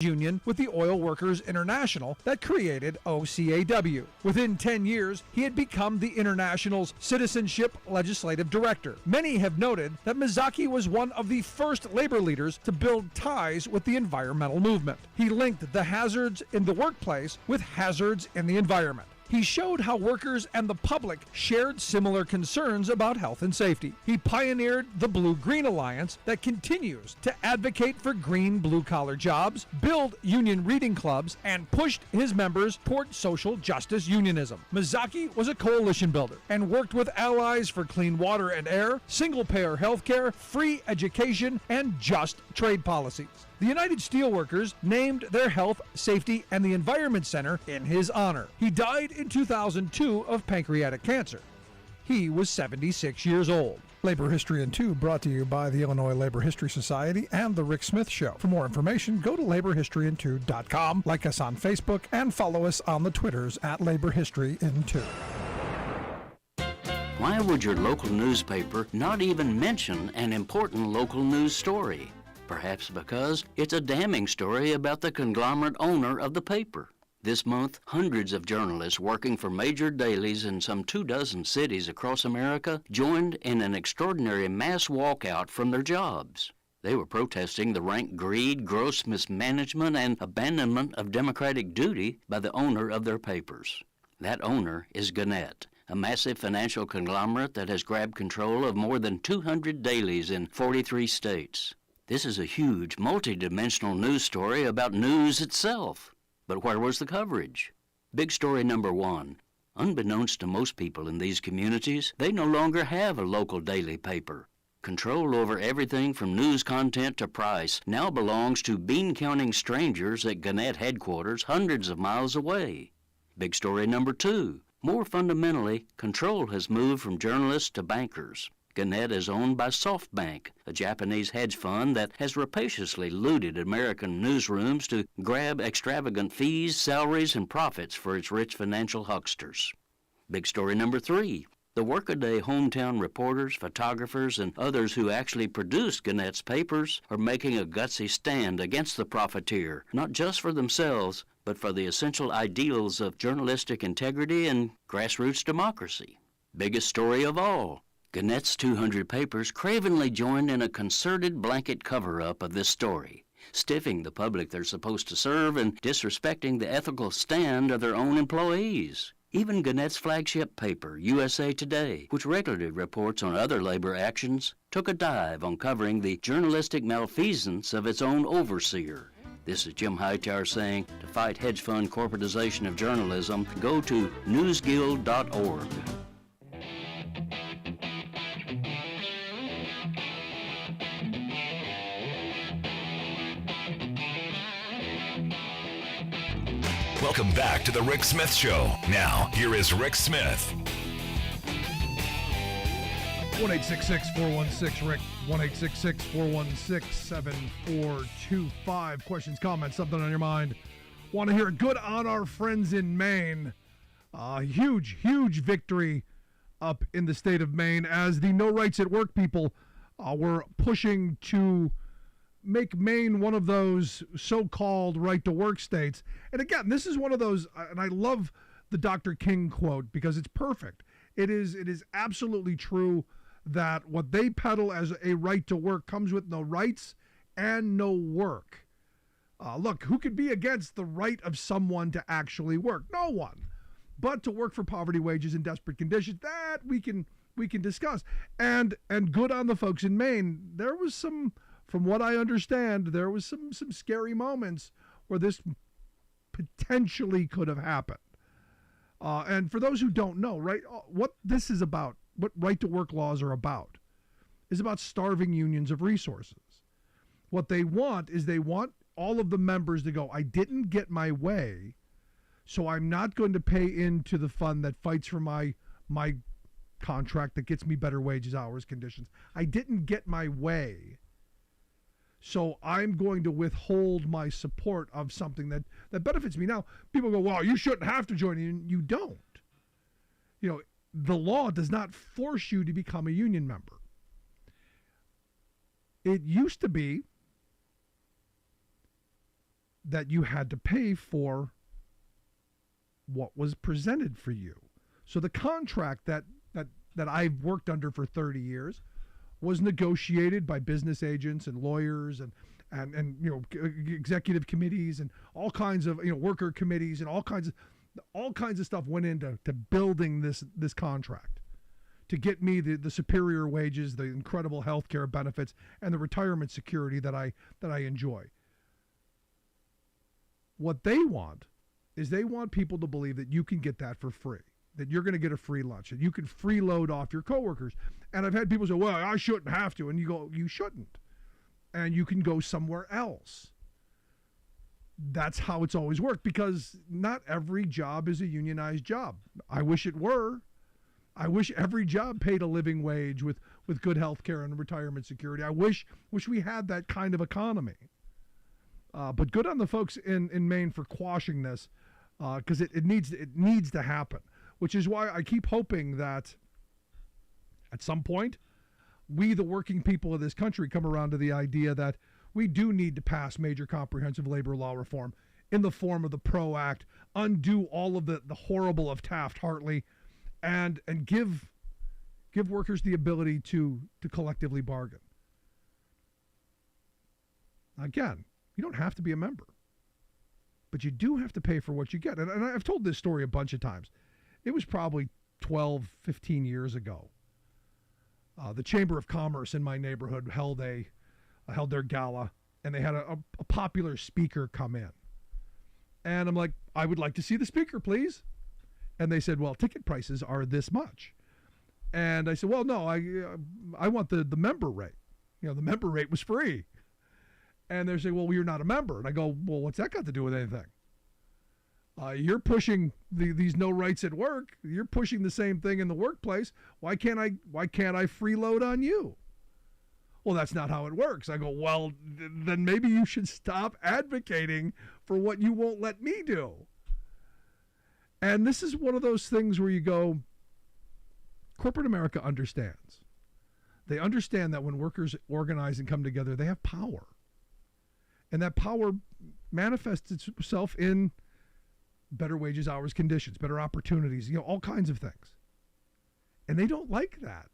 union with the Oil Workers International that created OCAW. Within 10 years, he had become the International's Citizenship Legislative Director. Many have noted that Mizaki was one of the first labor leaders to build ties with the environmental movement. He linked the hazards in the workplace with hazards in the environment. He showed how workers and the public shared similar concerns about health and safety. He pioneered the Blue-Green Alliance that continues to advocate for green blue-collar jobs, build union reading clubs, and pushed his members toward social justice unionism. Mizaki was a coalition builder and worked with allies for clean water and air, single-payer health care, free education, and just trade policies. The United Steelworkers named their Health, Safety, and the Environment Center in his honor. He died in 2002 of pancreatic cancer. He was 76 years old. Labor History in 2 brought to you by the Illinois Labor History Society and The Rick Smith Show. For more information, go to laborhistoryin2.com, like us on Facebook, and follow us on the Twitters at Labor History in 2. Why would your local newspaper not even mention an important local news story? Perhaps because it's a damning story about the conglomerate owner of the paper. This month, hundreds of journalists working for major dailies in some 24 cities across America joined in an extraordinary mass walkout from their jobs. They were protesting the rank greed, gross mismanagement, and abandonment of democratic duty by the owner of their papers. That owner is Gannett, a massive financial conglomerate that has grabbed control of more than 200 dailies in 43 states. This is a huge, multi-dimensional news story about news itself. But where was the coverage? Big story number 1. Unbeknownst to most people in these communities, they no longer have a local daily paper. Control over everything from news content to price now belongs to bean-counting strangers at Gannett headquarters hundreds of miles away. Big story number 2. More fundamentally, control has moved from journalists to bankers. Gannett is owned by SoftBank, a Japanese hedge fund that has rapaciously looted American newsrooms to grab extravagant fees, salaries, and profits for its rich financial hucksters. Big story number 3. The workaday hometown reporters, photographers, and others who actually produce Gannett's papers are making a gutsy stand against the profiteer, not just for themselves, but for the essential ideals of journalistic integrity and grassroots democracy. Biggest story of all. Gannett's 200 papers cravenly joined in a concerted blanket cover-up of this story, stiffing the public they're supposed to serve and disrespecting the ethical stand of their own employees. Even Gannett's flagship paper, USA Today, which regularly reports on other labor actions, took a dive on covering the journalistic malfeasance of its own overseer. This is Jim Hightower saying, to fight hedge fund corporatization of journalism, go to newsguild.org. Welcome back to the Rick Smith Show. Now, here is Rick Smith. 1-866-416-RICK, 1-866-416-7425. Questions, comments, something on your mind. Want to hear it? Good on our friends in Maine. Huge victory up in the state of Maine as the No Rights at Work people were pushing to make Maine one of those so-called right-to-work states. And again, this is one of those, and I love the Dr. King quote because it's perfect. It is absolutely true that what they peddle as a right to work comes with no rights and no work. Look, who could be against the right of someone to actually work? No one. But to work for poverty wages in desperate conditions, that we can discuss. And good on the folks in Maine. There was some, from what I understand, there was some scary moments where this potentially could have happened. And for those who don't know, right, what this is about, what right-to-work laws are about, is about starving unions of resources. What they want is they want all of the members to go, I didn't get my way, so I'm not going to pay into the fund that fights for my contract that gets me better wages, hours, conditions. I didn't get my way, so I'm going to withhold my support of something that benefits me. Now, people go, well, you shouldn't have to join a union. You don't. You know, the law does not force you to become a union member. It used to be that you had to pay for what was presented for you. So the contract that I've worked under for 30 years was negotiated by business agents and lawyers and executive committees and all kinds of worker committees and all kinds of stuff went into building this contract to get me the superior wages, the incredible health care benefits, and the retirement security that I enjoy. What they want is they want people to believe that you can get that for free, that you're going to get a free lunch, that you can freeload off your coworkers. And I've had people say, well, I shouldn't have to. And you go, you shouldn't. And you can go somewhere else. That's how it's always worked, because not every job is a unionized job. I wish it were. I wish every job paid a living wage with good health care and retirement security. I wish we had that kind of economy. But good on the folks in Maine for quashing this, because it needs to happen, which is why I keep hoping that at some point we, the working people of this country, come around to the idea that we do need to pass major comprehensive labor law reform in the form of the PRO Act, undo all of the horrible of Taft-Hartley, and give workers the ability to collectively bargain. Again, you don't have to be a member, but you do have to pay for what you get. And I've told this story a bunch of times. It was probably 12, 15 years ago. The Chamber of Commerce in my neighborhood held their gala, and they had a popular speaker come in. And I'm like, I would like to see the speaker, please. And they said, well, ticket prices are this much. And I said, well, no, I want the member rate. The member rate was free. And they're saying, well, you're not a member. And I go, well, what's that got to do with anything? You're pushing these no rights at work. You're pushing the same thing in the workplace. Why can't I freeload on you? Well, that's not how it works. I go, well, then maybe you should stop advocating for what you won't let me do. And this is one of those things where you go, corporate America understands. They understand that when workers organize and come together, they have power. And that power manifests itself in better wages, hours, conditions, better opportunities, all kinds of things. And they don't like that.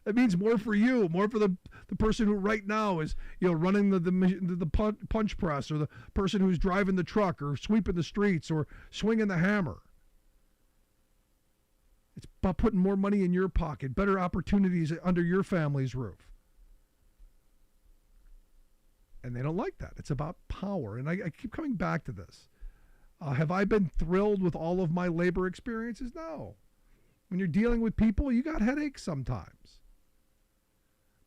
That means more for you, more for the person who right now is running the punch press, or the person who's driving the truck, or sweeping the streets, or swinging the hammer. It's about putting more money in your pocket, better opportunities under your family's roof. And they don't like that. It's about power. And I keep coming back to this. Have I been thrilled with all of my labor experiences? No. When you're dealing with people, you got headaches sometimes.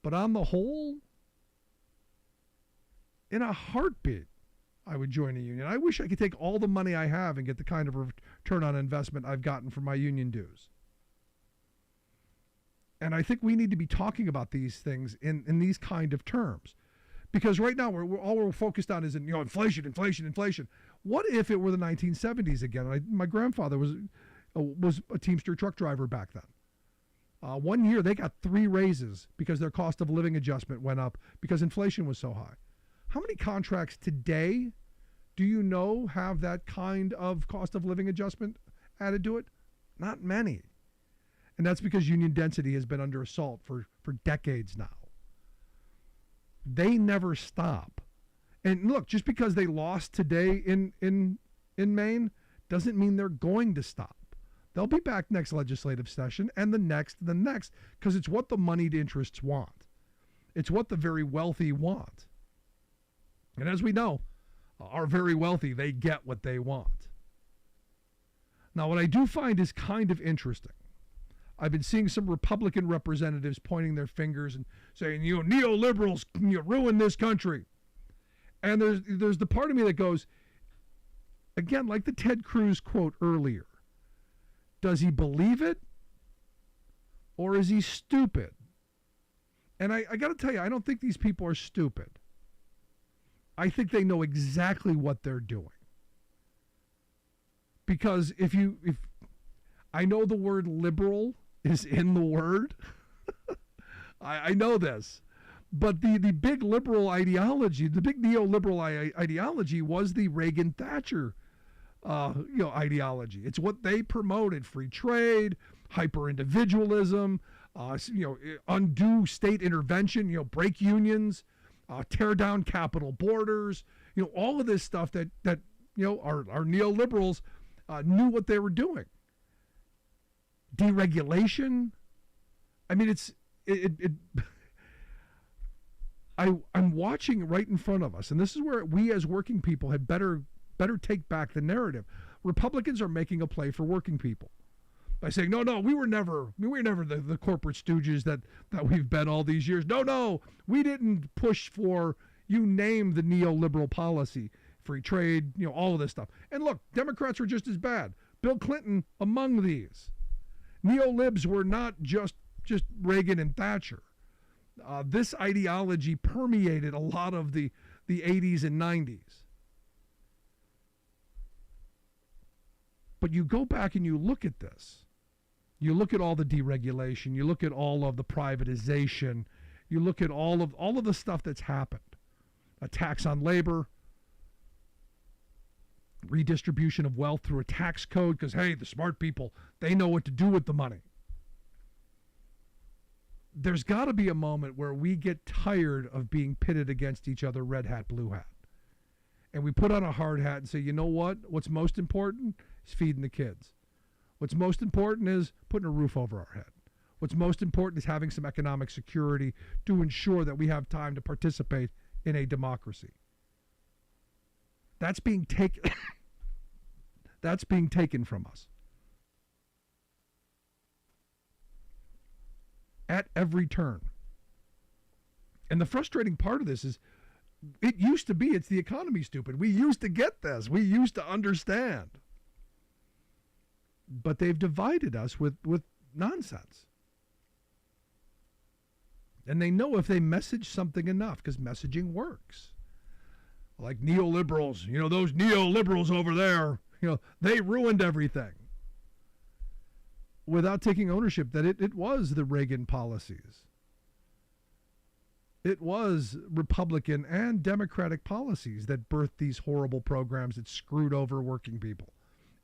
But on the whole, in a heartbeat, I would join a union. I wish I could take all the money I have and get the kind of return on investment I've gotten from my union dues. And I think we need to be talking about these things in these kind of terms. Because right now, we're focused on is inflation. What if it were the 1970s again? My grandfather was a Teamster truck driver back then. 1 year, they got 3 raises because their cost of living adjustment went up because inflation was so high. How many contracts today do you know have that kind of cost of living adjustment added to it? Not many. And that's because union density has been under assault for decades now. They never stop. And look, just because they lost today in Maine doesn't mean they're going to stop. They'll be back next legislative session and the next, because it's what the moneyed interests want. It's what the very wealthy want. And as we know, our very wealthy, they get what they want. Now, what I do find is kind of interesting. I've been seeing some Republican representatives pointing their fingers and saying, neoliberals ruin this country. And there's the part of me that goes, again, like the Ted Cruz quote earlier, does he believe it or is he stupid? And I got to tell you, I don't think these people are stupid. I think they know exactly what they're doing. Because if I know the word liberal is in the word, I know this, But the big liberal ideology, the big neoliberal ideology was the Reagan-Thatcher ideology. It's what they promoted: free trade, hyper-individualism, undue state intervention, break unions, tear down capital borders, all of this stuff that our neoliberals knew what they were doing. Deregulation. I mean, I'm watching right in front of us, and this is where we as working people had better take back the narrative. Republicans are making a play for working people by saying, no, we were never the corporate stooges that we've been all these years. No, we didn't push for, you name the neoliberal policy, free trade, all of this stuff. And look, Democrats were just as bad. Bill Clinton among these. Neolibs were not just Reagan and Thatcher. This ideology permeated a lot of the 80s and 90s. But you go back and you look at this. You look at all the deregulation. You look at all of the privatization. You look at all of the stuff that's happened. A tax on labor, redistribution of wealth through a tax code, because, hey, the smart people, they know what to do with the money. There's got to be a moment where we get tired of being pitted against each other, red hat, blue hat. And we put on a hard hat and say, you know what? What's most important is feeding the kids. What's most important is putting a roof over our head. What's most important is having some economic security to ensure that we have time to participate in a democracy. That's being taken from us. At every turn. And the frustrating part of this is, it used to be, it's the economy, stupid. We used to get this. We used to understand. But they've divided us with nonsense. And they know if they message something enough, because messaging works. Like neoliberals, those neoliberals over there, they ruined everything. Without taking ownership that it was the Reagan policies. It was Republican and Democratic policies that birthed these horrible programs that screwed over working people.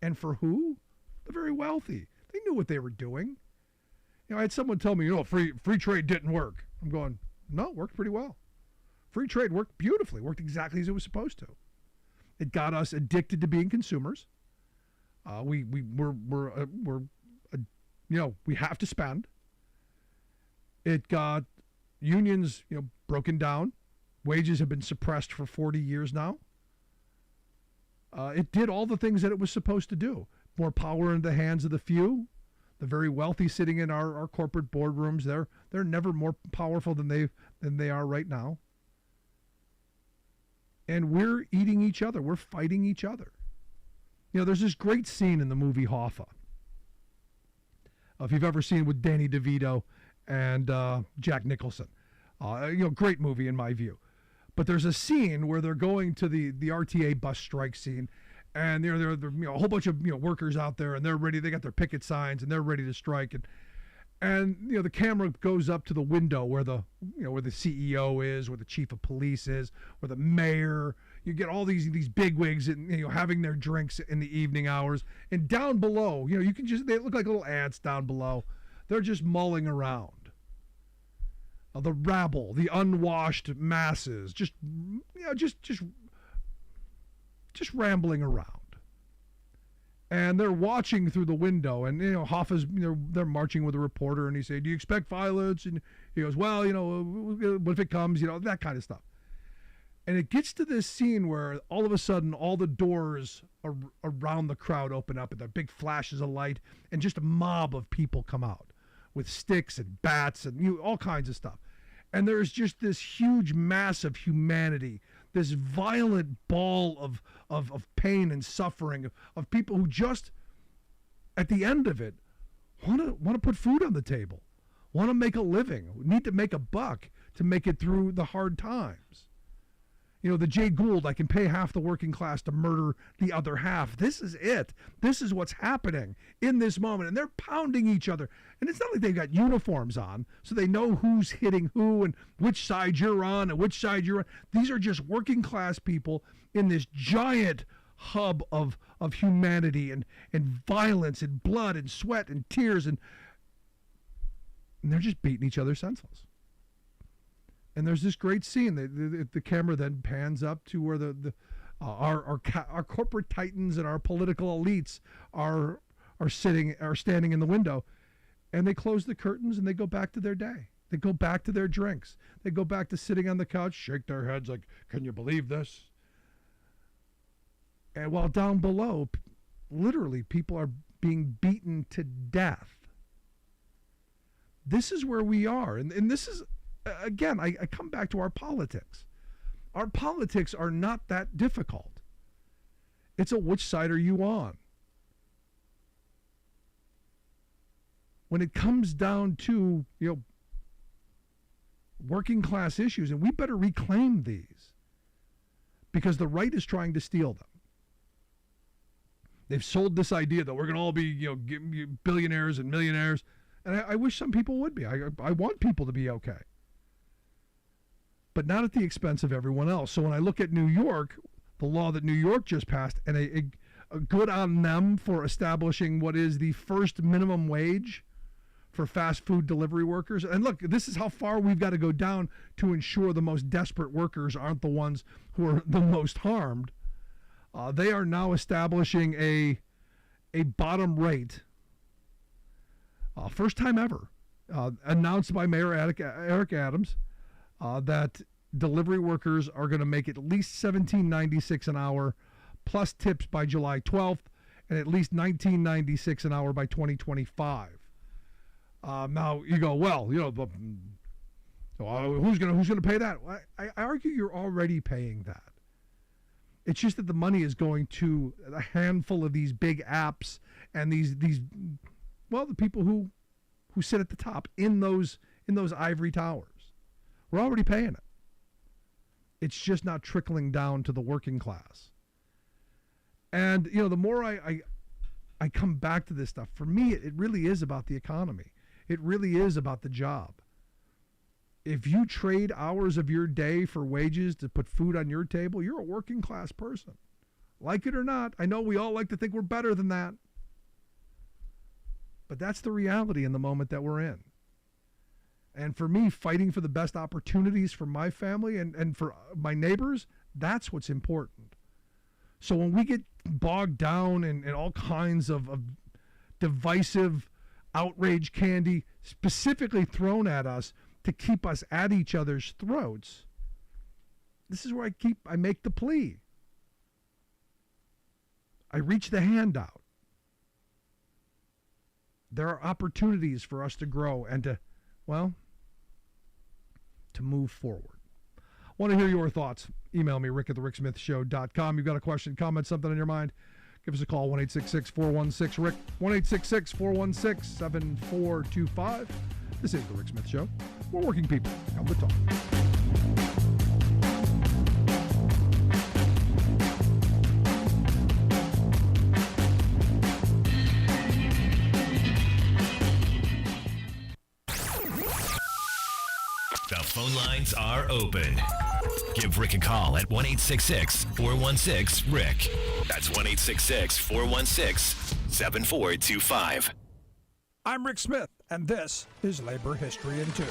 And for who? The very wealthy. They knew what they were doing. I had someone tell me, free trade didn't work. I'm going, no, it worked pretty well. Free trade worked beautifully, worked exactly as it was supposed to. It got us addicted to being consumers. We have to spend. It got unions, broken down. Wages have been suppressed for 40 years now. It did all the things that it was supposed to do. More power in the hands of the few. The very wealthy sitting in our corporate boardrooms, they're never more powerful than they are right now. And we're eating each other. We're fighting each other. There's this great scene in the movie Hoffa. If you've ever seen it, with Danny DeVito and Jack Nicholson. Great movie in my view. But there's a scene where they're going to the RTA bus strike scene, and there are a whole bunch of workers out there, and they're ready. They got their picket signs, and they're ready to strike. And the camera goes up to the window where the CEO is, where the chief of police is, where the mayor. You get all these bigwigs and having their drinks in the evening hours. And down below, you can they look like little ants down below. They're just mulling around. The rabble, the unwashed masses, just rambling around. And they're watching through the window, and Hoffa's they're marching with a reporter, and he said, "Do you expect violence?" And he goes, "Well, what if it comes?" That kind of stuff. And it gets to this scene where all of a sudden all the doors around the crowd open up, and there are big flashes of light, and just a mob of people come out with sticks and bats and all kinds of stuff. And there's just this huge mass of humanity, this violent ball of pain and suffering of people who just, at the end of it, want to put food on the table, want to make a living, need to make a buck to make it through the hard times. the Jay Gould, I can pay half the working class to murder the other half. This is it. This is what's happening in this moment. And they're pounding each other. And it's not like they've got uniforms on, so they know who's hitting who and which side you're on and which side you're on. These are just working class people in this giant hub of humanity and violence and blood and sweat and tears. And they're just beating each other senseless. And there's this great scene. The camera then pans up to where our corporate titans and our political elites are standing in the window, and they close the curtains and they go back to their day. They go back to their drinks. They go back to sitting on the couch, shake their heads like, "Can you believe this?" And while down below, literally, people are being beaten to death. This is where we are, and this is. Again, I come back to our politics. Our politics are not that difficult. It's a which side are you on? When it comes down to, working class issues, and we better reclaim these because the right is trying to steal them. They've sold this idea that we're going to all be, billionaires and millionaires, and I wish some people would be. I want people to be okay. But not at the expense of everyone else. So when I look at New York, the law that New York just passed, and a good on them for establishing what is the first minimum wage for fast food delivery workers. And look, this is how far we've got to go down to ensure the most desperate workers aren't the ones who are the most harmed. They are now establishing a bottom rate, first time ever, announced by Mayor Eric Adams, that delivery workers are going to make at least $17.96 an hour plus tips by July 12th and at least $19.96 an hour by 2025. Now you go, well, who's going to pay that? I argue you're already paying that. It's just that the money is going to a handful of these big apps and these the people who sit at the top in those ivory towers. We're already paying it. It's just not trickling down to the working class. And, the more I come back to this stuff, for me, it really is about the economy. It really is about the job. If you trade hours of your day for wages to put food on your table, you're a working class person. Like it or not, I know we all like to think we're better than that. But that's the reality in the moment that we're in. And for me, fighting for the best opportunities for my family and for my neighbors, that's what's important. So when we get bogged down in all kinds of divisive outrage candy specifically thrown at us to keep us at each other's throats, this is where I make the plea. I reach the hand out. There are opportunities for us to grow and to move forward. Want to hear your thoughts? Email me, rick@thericksmithshow.com. You've got a question, comment, something on your mind? Give us a call, 1-866-416-RICK, 1-866-416-7425. This is The Rick Smith Show. We're working people. Come to talk. The phone lines are open. Give Rick a call at 1-866-416-RICK. That's 1-866-416-7425. I'm Rick Smith, and this is Labor History in 2.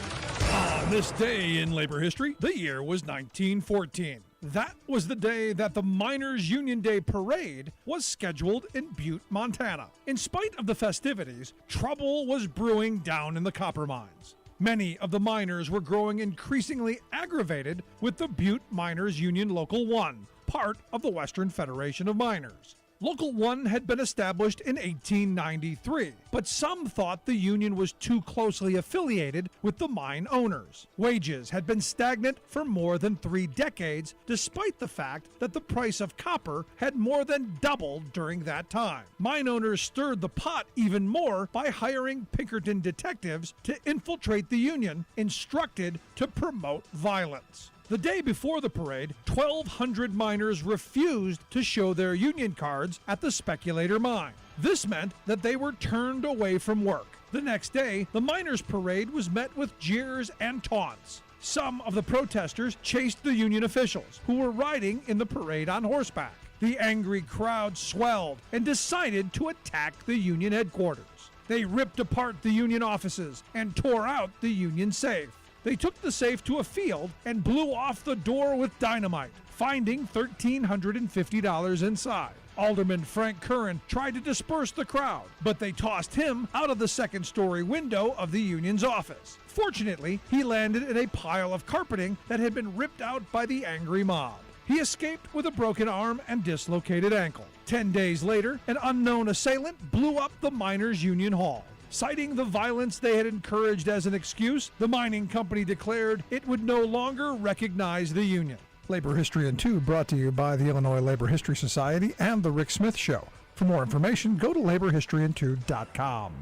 On this day in labor history, the year was 1914. That was the day that the Miners' Union Day Parade was scheduled in Butte, Montana. In spite of the festivities, trouble was brewing down in the copper mines. Many of the miners were growing increasingly aggravated with the Butte Miners Union Local 1, part of the Western Federation of Miners. Local 1 had been established in 1893, but some thought the union was too closely affiliated with the mine owners. Wages had been stagnant for more than 3 decades, despite the fact that the price of copper had more than doubled during that time. Mine owners stirred the pot even more by hiring Pinkerton detectives to infiltrate the union, instructed to promote violence. The day before the parade, 1,200 miners refused to show their union cards at the Speculator Mine. This meant that they were turned away from work. The next day, the miners' parade was met with jeers and taunts. Some of the protesters chased the union officials, who were riding in the parade on horseback. The angry crowd swelled and decided to attack the union headquarters. They ripped apart the union offices and tore out the union safe. They took the safe to a field and blew off the door with dynamite, finding $1,350 inside. Alderman Frank Curran tried to disperse the crowd, but they tossed him out of the second-story window of the union's office. Fortunately, he landed in a pile of carpeting that had been ripped out by the angry mob. He escaped with a broken arm and dislocated ankle. 10 days later, an unknown assailant blew up the miners' union hall. Citing the violence they had encouraged as an excuse, the mining company declared it would no longer recognize the union. Labor History in 2 brought to you by the Illinois Labor History Society and The Rick Smith Show. For more information, go to laborhistoryin2.com.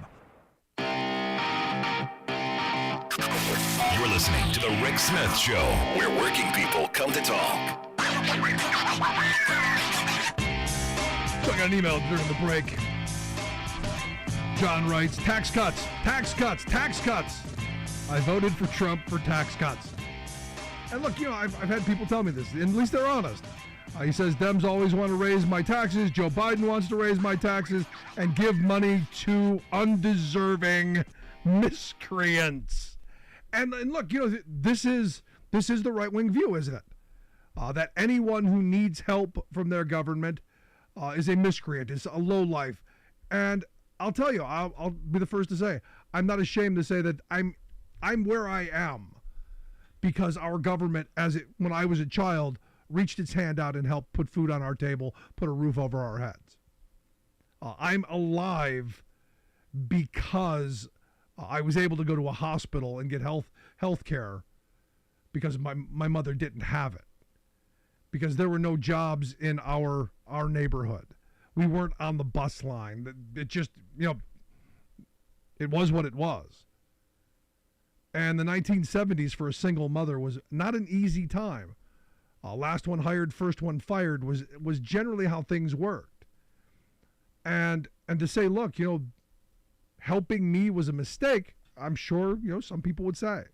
You're listening to The Rick Smith Show, where working people come to talk. So I got an email during the break. John writes, tax cuts, tax cuts, tax cuts. I voted for Trump for tax cuts. And look, you know, I've had people tell me this, and at least they're honest. He says, Dems always want to raise my taxes. Joe Biden wants to raise my taxes and give money to undeserving miscreants. And look, you know, this is the right-wing view, isn't it? That anyone who needs help from their government is a miscreant, is a lowlife. And I'll tell you, I'll be the first to say, I'm not ashamed to say that I'm where I am because our government, when I was a child, reached its hand out and helped put food on our table, put a roof over our heads. I'm alive because I was able to go to a hospital and get health care because my mother didn't have it. Because there were no jobs in our neighborhood. We weren't on the bus line. It just, you know, it was what it was. And the 1970s for a single mother was not an easy time. Last one hired, first one fired was generally how things worked. And to say, look, you know, helping me was a mistake, I'm sure, you know, some people would say.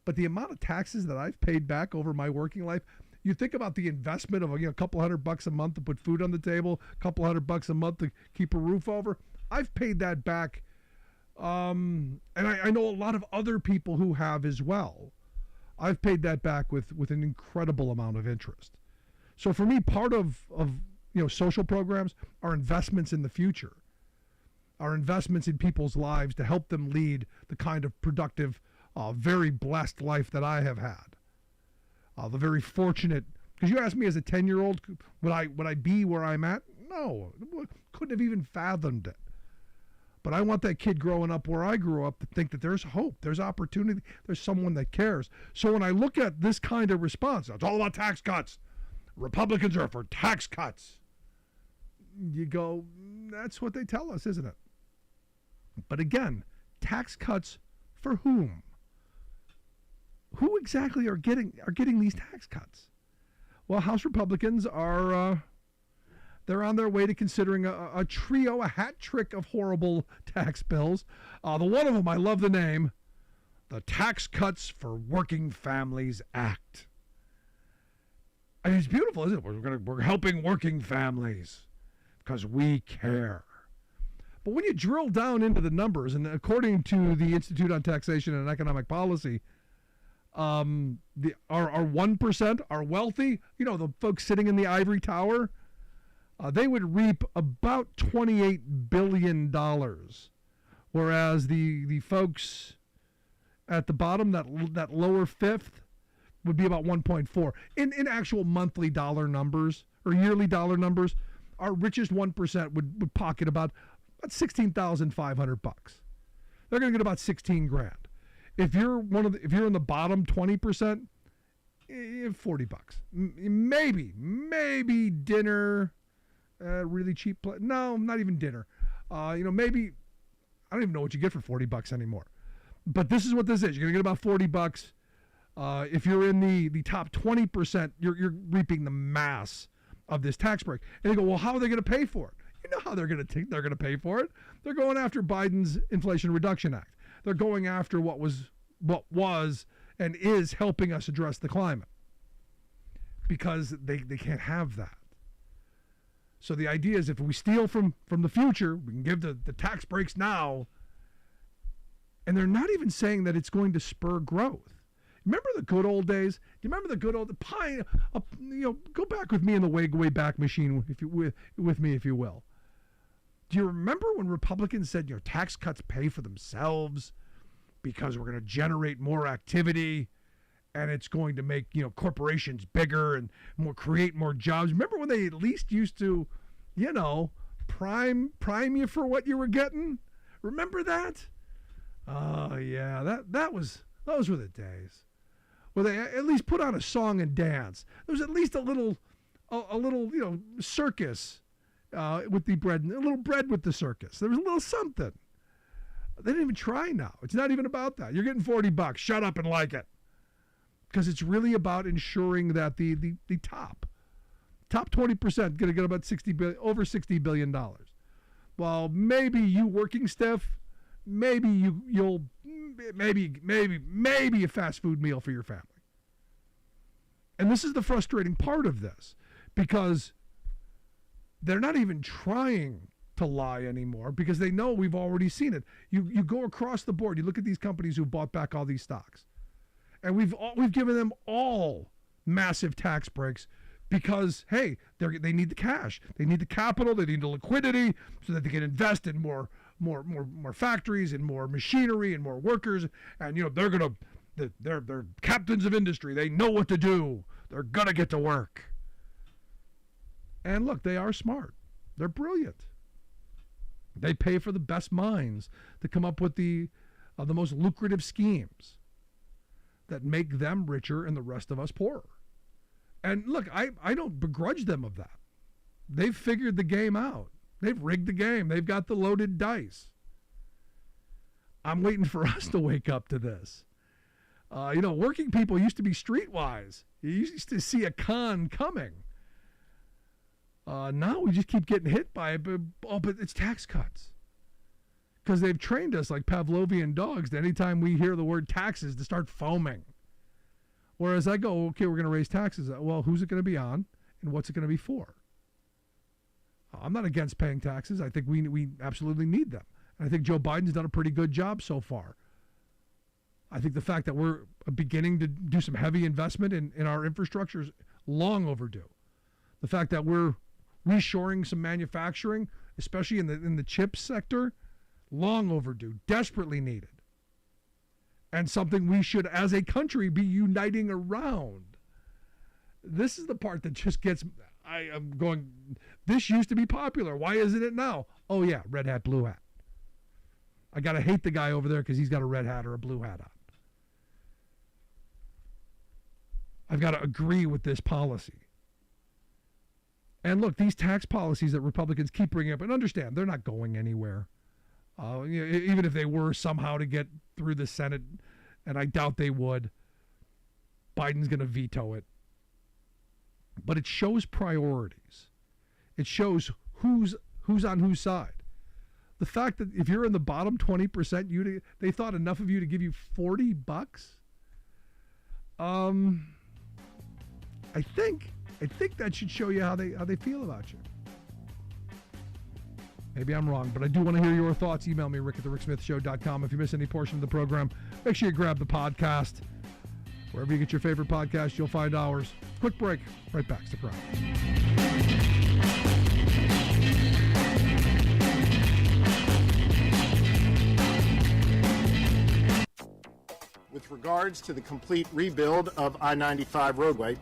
But the amount of taxes that I've paid back over my working life, you think about the investment of a couple $100 a month to put food on the table, a couple $100 a month to keep a roof over. I've paid that back, and I know a lot of other people who have as well. I've paid that back with an incredible amount of interest. So for me, part of you know, social programs are investments in the future, are investments in people's lives to help them lead the kind of productive, very blessed life that I have had. The very fortunate, because you asked me as a 10-year-old, would I be where I'm at? No, couldn't have even fathomed it. But I want that kid growing up where I grew up to think that there's hope, there's opportunity, there's someone that cares. So when I look at this kind of response, it's all about tax cuts. Republicans are for tax cuts. You go, that's what they tell us, isn't it? But again, tax cuts for whom? Who exactly are getting these tax cuts? Well, House Republicans are they're on their way to considering a trio, a hat trick of horrible tax bills. The one of them, I love the name, the Tax Cuts for Working Families Act. I mean, it's beautiful, isn't it? We're helping working families because we care. But when you drill down into the numbers, and according to the Institute on Taxation and Economic Policy, our 1% are wealthy, you know, the folks sitting in the ivory tower, they would reap about $28 billion, whereas the folks at the bottom, that lower fifth, would be about 1.4. In actual monthly dollar numbers or yearly dollar numbers, our richest 1% would pocket about $16,500. They're going to get about 16 grand. If you're in the bottom 20%, $40. Maybe dinner, really cheap. No, not even dinner. Maybe I don't even know what you get for $40 anymore. But this is what this is. You're gonna get about $40. If you're in the top 20%, you're reaping the mass of this tax break. And they go, well, how are they going to pay for it? You know how they're going to pay for it. They're going after Biden's Inflation Reduction Act. They're going after what was and is helping us address the climate, because they can't have that. So the idea is, if we steal from the future, we can give the tax breaks now. And they're not even saying that it's going to spur growth. Remember the good old days? Do you remember the good old pie? Go back with me in the way back machine, with me, if you will. Do you remember when Republicans said, tax cuts pay for themselves because we're going to generate more activity, and it's going to make corporations bigger and create more jobs? Remember when they at least used to, prime you for what you were getting? Remember that? Oh yeah, those were the days. Well, they at least put on a song and dance. There was at least a little circus with the bread, a little bread with the circus. There was a little something. They didn't even try now. It's not even about that. You're getting $40. Shut up and like it. Because it's really about ensuring that the top 20% going to get about over $60 billion. Well, maybe you working stiff, maybe you'll maybe a fast food meal for your family. And this is the frustrating part of this, because they're not even trying to lie anymore, because they know we've already seen it. You go across the board, you look at these companies who bought back all these stocks, and we've given them all massive tax breaks, because hey, they need the cash, they need the capital, they need the liquidity so that they can invest in more factories and more machinery and more workers. And they're captains of industry. They know what to do. They're gonna get to work. And look, they are smart. They're brilliant. They pay for the best minds to come up with the most lucrative schemes that make them richer and the rest of us poorer. And look, I don't begrudge them of that. They've figured the game out. They've rigged the game. They've got the loaded dice. I'm waiting for us to wake up to this. Working people used to be streetwise. You used to see a con coming. Now we just keep getting hit by it, but it's tax cuts. Because they've trained us like Pavlovian dogs that anytime we hear the word taxes to start foaming. Whereas I go, okay, we're going to raise taxes. Well, who's it going to be on, and what's it going to be for? I'm not against paying taxes. I think we absolutely need them. And I think Joe Biden's done a pretty good job so far. I think the fact that we're beginning to do some heavy investment in our infrastructure is long overdue. The fact that we're reshoring some manufacturing, especially in the chips sector, long overdue, desperately needed. And something we should, as a country, be uniting around. This is the part that just gets, I am going, this used to be popular. Why isn't it now? Oh yeah, red hat, blue hat. I got to hate the guy over there because he's got a red hat or a blue hat on. I've got to agree with this policy. And look, these tax policies that Republicans keep bringing up, and understand, they're not going anywhere. Even if they were somehow to get through the Senate, and I doubt they would, Biden's going to veto it. But it shows priorities. It shows who's on whose side. The fact that if you're in the bottom 20%, they thought enough of you to give you $40. I think that should show you how they feel about you. Maybe I'm wrong, but I do want to hear your thoughts. Email me, rick@thericksmithshow.com. If you miss any portion of the program, make sure you grab the podcast. Wherever you get your favorite podcast, you'll find ours. Quick break. Right back. Stick around. With regards to the complete rebuild of I-95 roadway,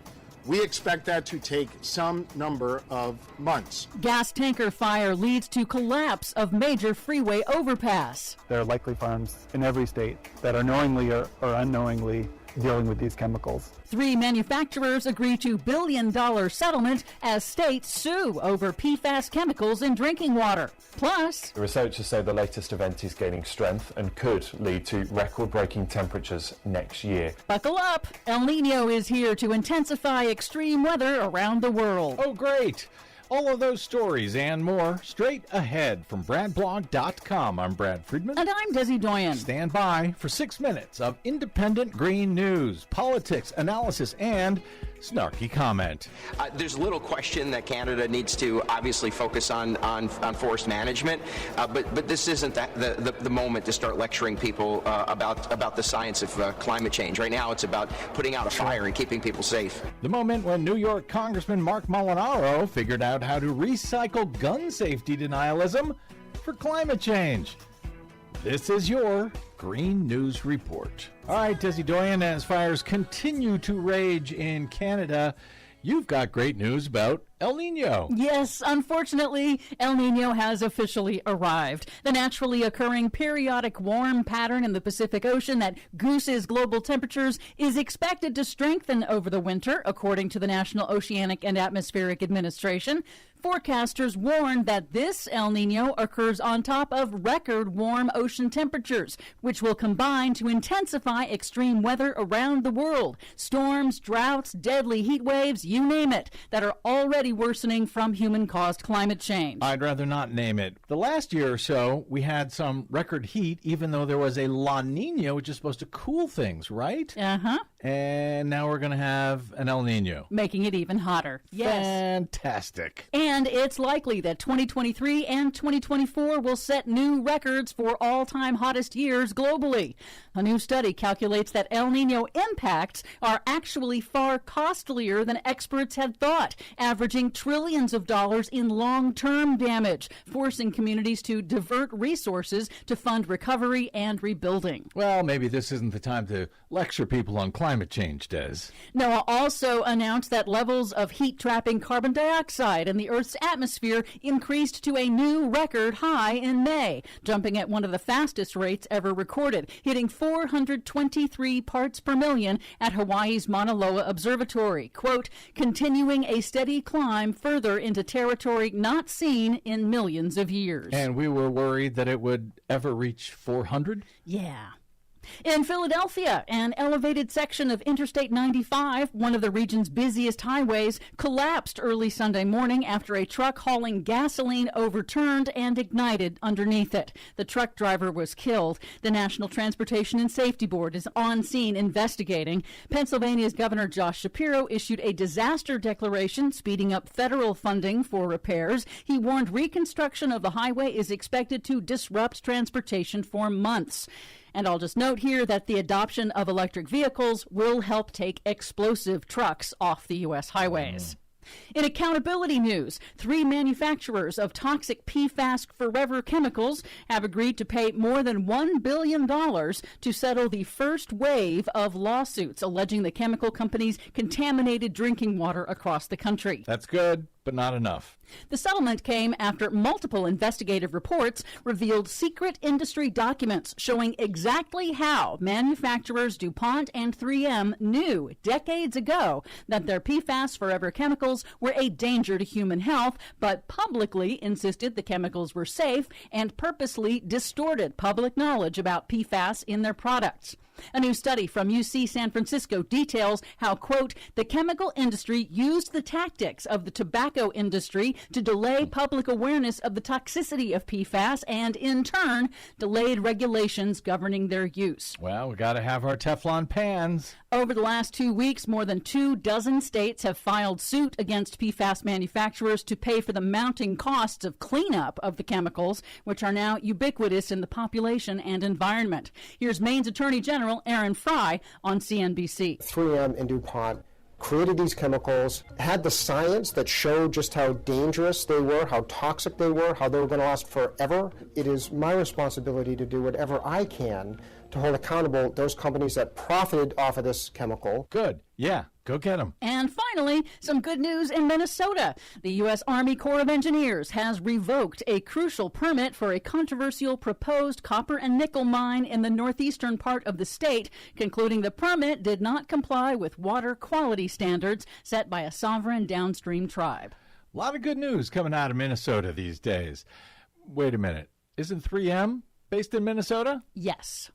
we expect that to take some number of months. Gas tanker fire leads to collapse of major freeway overpass. There are likely farms in every state that are knowingly or unknowingly dealing with these chemicals. 3 manufacturers agree to billion-dollar settlement as states sue over PFAS chemicals in drinking water. Plus, the researchers say the latest event is gaining strength and could lead to record-breaking temperatures next year. buckle up. El Nino is here to intensify extreme weather around the world. Oh, great. All of those stories and more straight ahead from BradBlog.com. I'm Brad Friedman. And I'm Desi Doyen. Stand by for 6 minutes of independent green news, politics, analysis, and snarky comment. There's little question that Canada needs to obviously focus on forest management, but this isn't the moment to start lecturing people about the science of climate change. Right now it's about putting out a fire and keeping people safe. The moment when New York Congressman Mark Molinaro figured out how to recycle gun safety denialism for climate change. This is your Green News Report. All right, Desi Doyen, as fires continue to rage in Canada, you've got great news about El Nino. Yes, unfortunately, El Nino has officially arrived. The naturally occurring periodic warm pattern in the Pacific Ocean that gooses global temperatures is expected to strengthen over the winter, according to the National Oceanic and Atmospheric Administration. Forecasters warn that this El Nino occurs on top of record warm ocean temperatures, which will combine to intensify extreme weather around the world. Storms, droughts, deadly heat waves, you name it, that are already worsening from human-caused climate change. I'd rather not name it. The last year or so, we had some record heat, even though there was a La Nina, which is supposed to cool things, right? Uh-huh. And now we're going to have an El Nino. Making it even hotter. Yes. Fantastic. And it's likely that 2023 and 2024 will set new records for all-time hottest years globally. A new study calculates that El Nino impacts are actually far costlier than experts had thought, averaging trillions of dollars in long-term damage, forcing communities to divert resources to fund recovery and rebuilding. Well, maybe this isn't the time to lecture people on climate change, Des. NOAA also announced that levels of heat-trapping carbon dioxide in the Earth's atmosphere increased to a new record high in May, jumping at one of the fastest rates ever recorded, hitting 423 parts per million at Hawaii's Mauna Loa Observatory. Quote, continuing a steady climb further into territory not seen in millions of years. And we were worried that it would ever reach 400? Yeah. In Philadelphia, an elevated section of Interstate 95, one of the region's busiest highways, collapsed early Sunday morning after a truck hauling gasoline overturned and ignited underneath it. The truck driver was killed. The National Transportation and Safety Board is on scene investigating. Pennsylvania's Governor Josh Shapiro issued a disaster declaration speeding up federal funding for repairs. He warned reconstruction of the highway is expected to disrupt transportation for months. And I'll just note here that the adoption of electric vehicles will help take explosive trucks off the U.S. highways. In accountability news, 3 manufacturers of toxic PFAS forever chemicals have agreed to pay more than $1 billion to settle the first wave of lawsuits alleging the chemical companies contaminated drinking water across the country. That's good, but not enough. The settlement came after multiple investigative reports revealed secret industry documents showing exactly how manufacturers DuPont and 3M knew decades ago that their PFAS forever chemicals were a danger to human health, but publicly insisted the chemicals were safe and purposely distorted public knowledge about PFAS in their products. A new study from UC San Francisco details how, quote, the chemical industry used the tactics of the tobacco industry to delay public awareness of the toxicity of PFAS and, in turn, delayed regulations governing their use. Well, we got to have our Teflon pans. Over the last 2 weeks, more than 24 states have filed suit against PFAS manufacturers to pay for the mounting costs of cleanup of the chemicals, which are now ubiquitous in the population and environment. Here's Maine's Attorney General Aaron Fry on CNBC. 3M and DuPont created these chemicals, had the science that showed just how dangerous they were, how toxic they were, how they were going to last forever. It is my responsibility to do whatever I can to hold accountable those companies that profited off of this chemical. Good. Yeah. Go get them. And finally, some good news in Minnesota. The U.S. Army Corps of Engineers has revoked a crucial permit for a controversial proposed copper and nickel mine in the northeastern part of the state, concluding the permit did not comply with water quality standards set by a sovereign downstream tribe. A lot of good news coming out of Minnesota these days. Wait a minute. Isn't 3M based in Minnesota? Yes.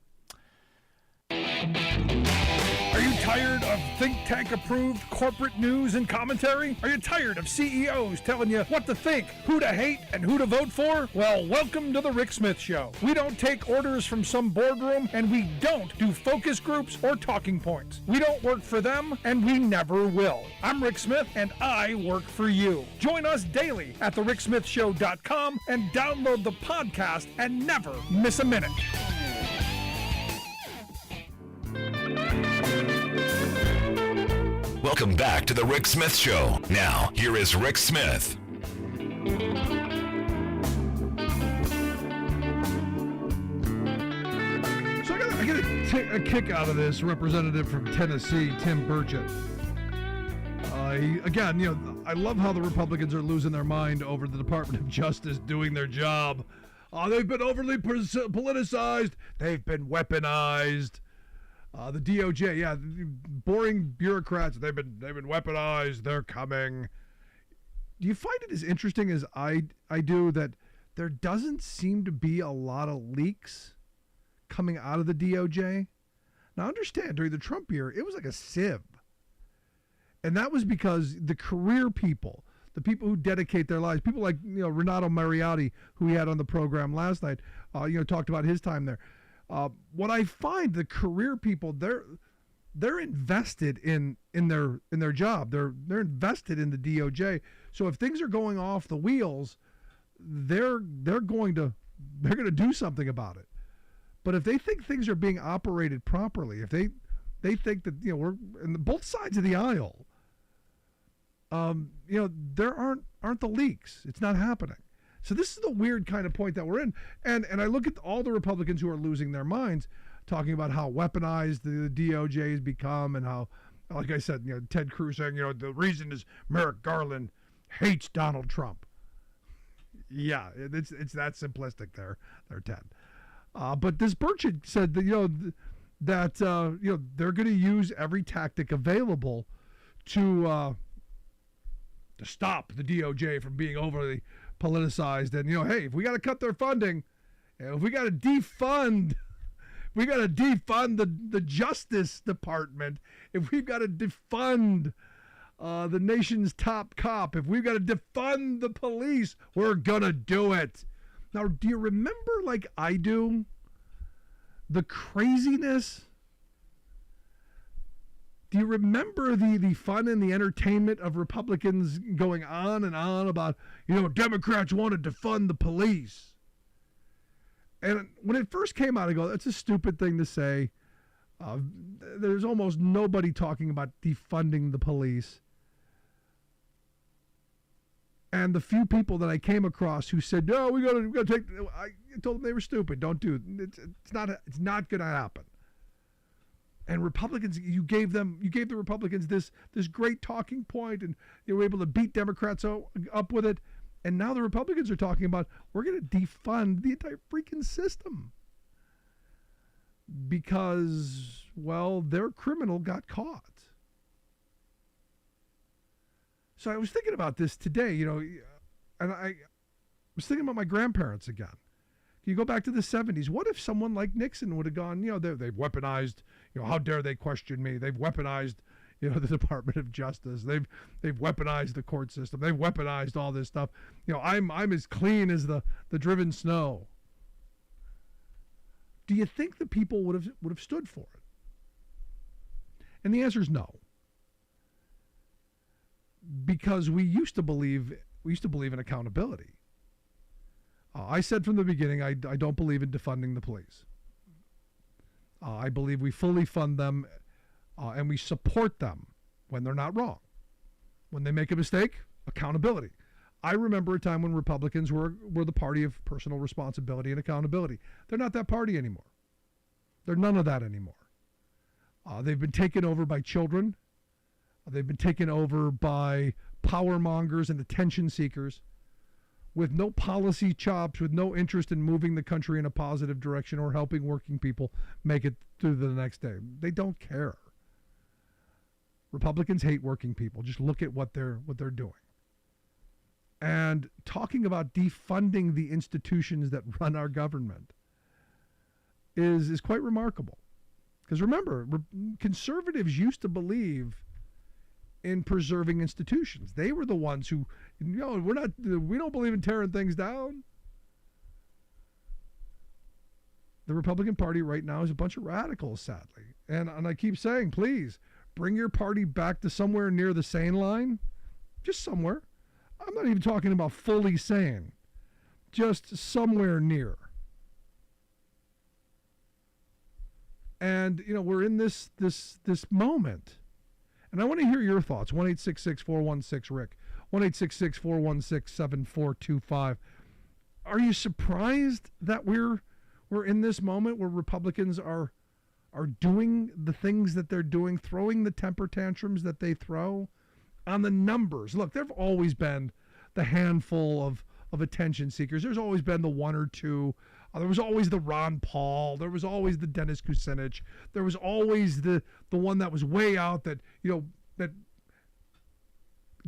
Are you tired of think tank approved corporate news and commentary? Are you tired of CEOs telling you what to think, who to hate, and who to vote for? Well, welcome to the Rick Smith Show. We don't take orders from some boardroom, and we don't do focus groups or talking points. We don't work for them, and we never will. I'm Rick Smith, and I work for you. Join us daily at thericksmithshow.com and download the podcast and never miss a minute. Welcome back to the Rick Smith Show. Now, here is Rick Smith. So I get a kick out of this representative from Tennessee, Tim Burchett. I love how the Republicans are losing their mind over the Department of Justice doing their job. They've been overly politicized. They've been weaponized. The DOJ, boring bureaucrats. They've been weaponized. They're coming. Do you find it as interesting as I do that there doesn't seem to be a lot of leaks coming out of the DOJ? Now, understand, during the Trump year, it was like a sieve. And that was because the career people, the people who dedicate their lives, people like Renato Mariotti, who we had on the program last night, talked about his time there. What I find, the career people, they're invested in their job. They're invested in the DOJ. So if things are going off the wheels, they're going to do something about it. But if they think things are being operated properly, if they think that we're on both sides of the aisle, there aren't the leaks. It's not happening. So this is the weird kind of point that we're in. And I look at all the Republicans who are losing their minds, talking about how weaponized the DOJ has become and how, like I said, Ted Cruz saying, the reason is Merrick Garland hates Donald Trump. Yeah, it's that simplistic there, Ted. But this Burchett said that, they're going to use every tactic available to stop the DOJ from being overly politicized. And hey, if we got to cut their funding, if we got to defund the Justice Department, if we've got to defund the nation's top cop, if we've got to defund the police, we're gonna do it. Now, do you remember, like I do, the craziness? Do you remember the fun and the entertainment of Republicans going on and on about, Democrats wanted to defund the police? And when it first came out, I go, that's a stupid thing to say. There's almost nobody talking about defunding the police. And the few people that I came across who said, no, we gotta take, I told them they were stupid. Don't do it. It's not going to happen. And Republicans, you gave the Republicans this great talking point, and they were able to beat Democrats up with it. And now the Republicans are talking about, we're going to defund the entire freaking system because, their criminal got caught. So I was thinking about this today, and I was thinking about my grandparents again. You go back to the 70s. What if someone like Nixon would have gone, they've weaponized, how dare they question me? They've weaponized, the Department of Justice. They've weaponized the court system. They've weaponized all this stuff. I'm as clean as the driven snow. Do you think the people would have stood for it? And the answer is no. Because we used to believe in accountability. I said from the beginning, I don't believe in defunding the police. I believe we fully fund them and we support them when they're not wrong. When they make a mistake, accountability. I remember a time when Republicans were the party of personal responsibility and accountability. They're not that party anymore. They're none of that anymore. They've been taken over by children They've been taken over by power mongers and attention seekers with no policy chops, with no interest in moving the country in a positive direction or helping working people make it through the next day. They don't care. Republicans hate working people. Just look at what they're doing. And talking about defunding the institutions that run our government is quite remarkable. Because remember, conservatives used to believe in preserving institutions. They were the ones who, we don't believe in tearing things down. The Republican Party right now is a bunch of radicals, sadly. And I keep saying, please, bring your party back to somewhere near the sane line. Just somewhere. I'm not even talking about fully sane. Just somewhere near. And, we're in this moment. And I want to hear your thoughts. 1-866-416-RICK. 1-866-416-7425. Are you surprised that we're in this moment where Republicans are doing the things that they're doing, throwing the temper tantrums that they throw on the numbers? Look, there have always been the handful of attention seekers. There's always been the one or two. There was always the Ron Paul. There was always the Dennis Kucinich. There was always the one that was way out that, that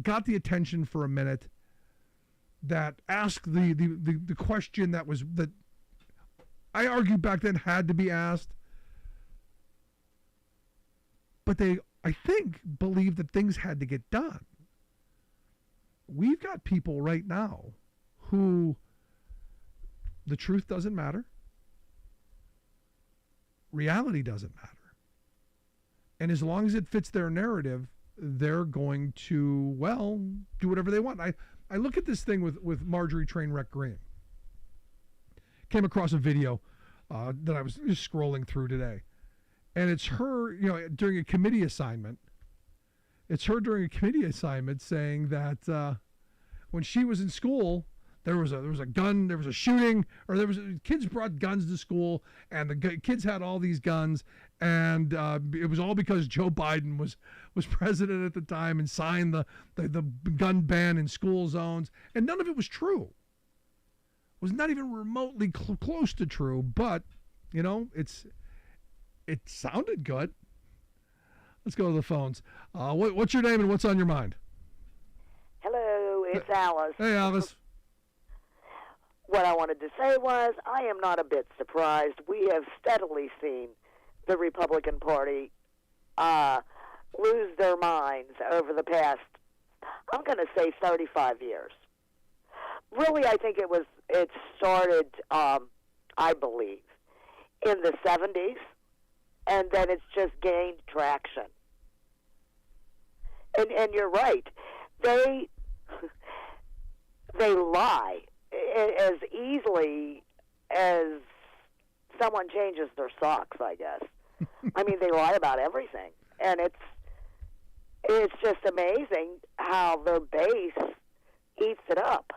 got the attention for a minute, that asked the question that I argued back then had to be asked. But they, I think, believed that things had to get done. We've got people right now who the truth doesn't matter. Reality doesn't matter. And as long as it fits their narrative, they're going to, do whatever they want. I look at this thing with Marjorie Trainwreck Green. Came across a video that I was just scrolling through today. And it's her, during a committee assignment. It's her during a committee assignment saying that when she was in school, there was a gun, there was a shooting, or kids brought guns to school, and the kids had all these guns, and it was all because Joe Biden was president at the time and signed the gun ban in school zones, and none of it was true. It was not even remotely close to true, but it sounded good. Let's go to the phones. What's your name and what's on your mind? Hello, it's Alice. Hey, Alice. What I wanted to say was I am not a bit surprised. We have steadily seen the Republican Party lose their minds over the past, I'm going to say 35 years. Really, I think it started, I believe, in the 70s, and then it's just gained traction. And you're right. They lie as easily as someone changes their socks, I guess. I mean, they lie about everything. And it's just amazing how their base eats it up.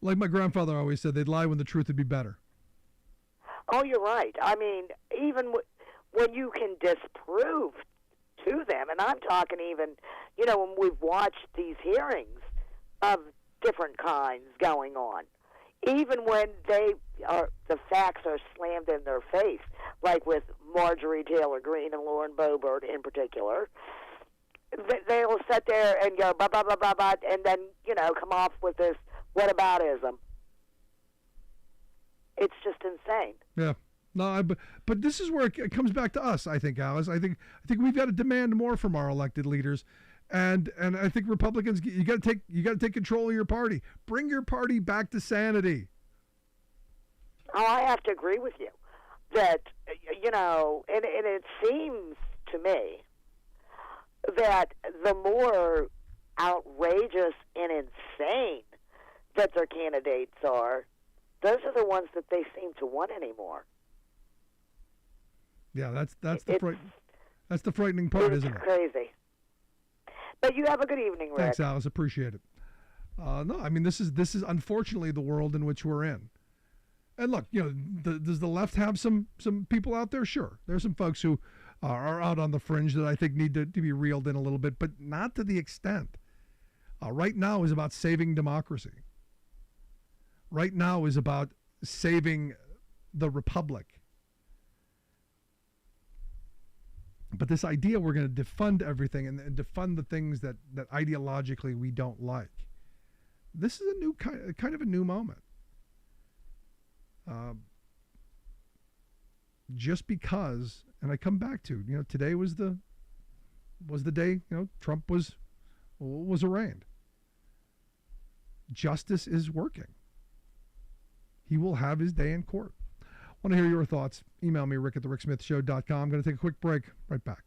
Like my grandfather always said, they'd lie when the truth would be better. Oh, you're right. I mean, even when you can disprove to them, and I'm talking even, when we've watched these hearings of different kinds going on, even when the facts are slammed in their face, like with Marjorie Taylor Greene and Lauren Boebert in particular, they'll sit there and go blah blah blah blah blah, and then come off with this whataboutism. It's just insane. Yeah. No, but this is where it comes back to us, I think, Alice. I think we've got to demand more from our elected leaders. And I think Republicans, you got to take control of your party. Bring your party back to sanity. Oh, I have to agree with you that and it seems to me that the more outrageous and insane that their candidates are, those are the ones that they seem to want anymore. Yeah, that's the frightening part, isn't it? It's crazy. But you have a good evening, Rick. Thanks, Alice. Appreciate it. No, I mean this is unfortunately the world in which we're in. And look, does the left have some people out there? Sure, there's some folks who are out on the fringe that I think need to be reeled in a little bit, but not to the extent. Right now is about saving democracy. Right now is about saving the republic. But this idea we're going to defund everything and defund the things that ideologically we don't like. This is a new kind of a new moment. Just because, and I come back to, today was the day, Trump was arraigned. Justice is working. He will have his day in court. Want to hear your thoughts? Email me, rick@thericksmithshow.com. I'm going to take a quick break. Right back.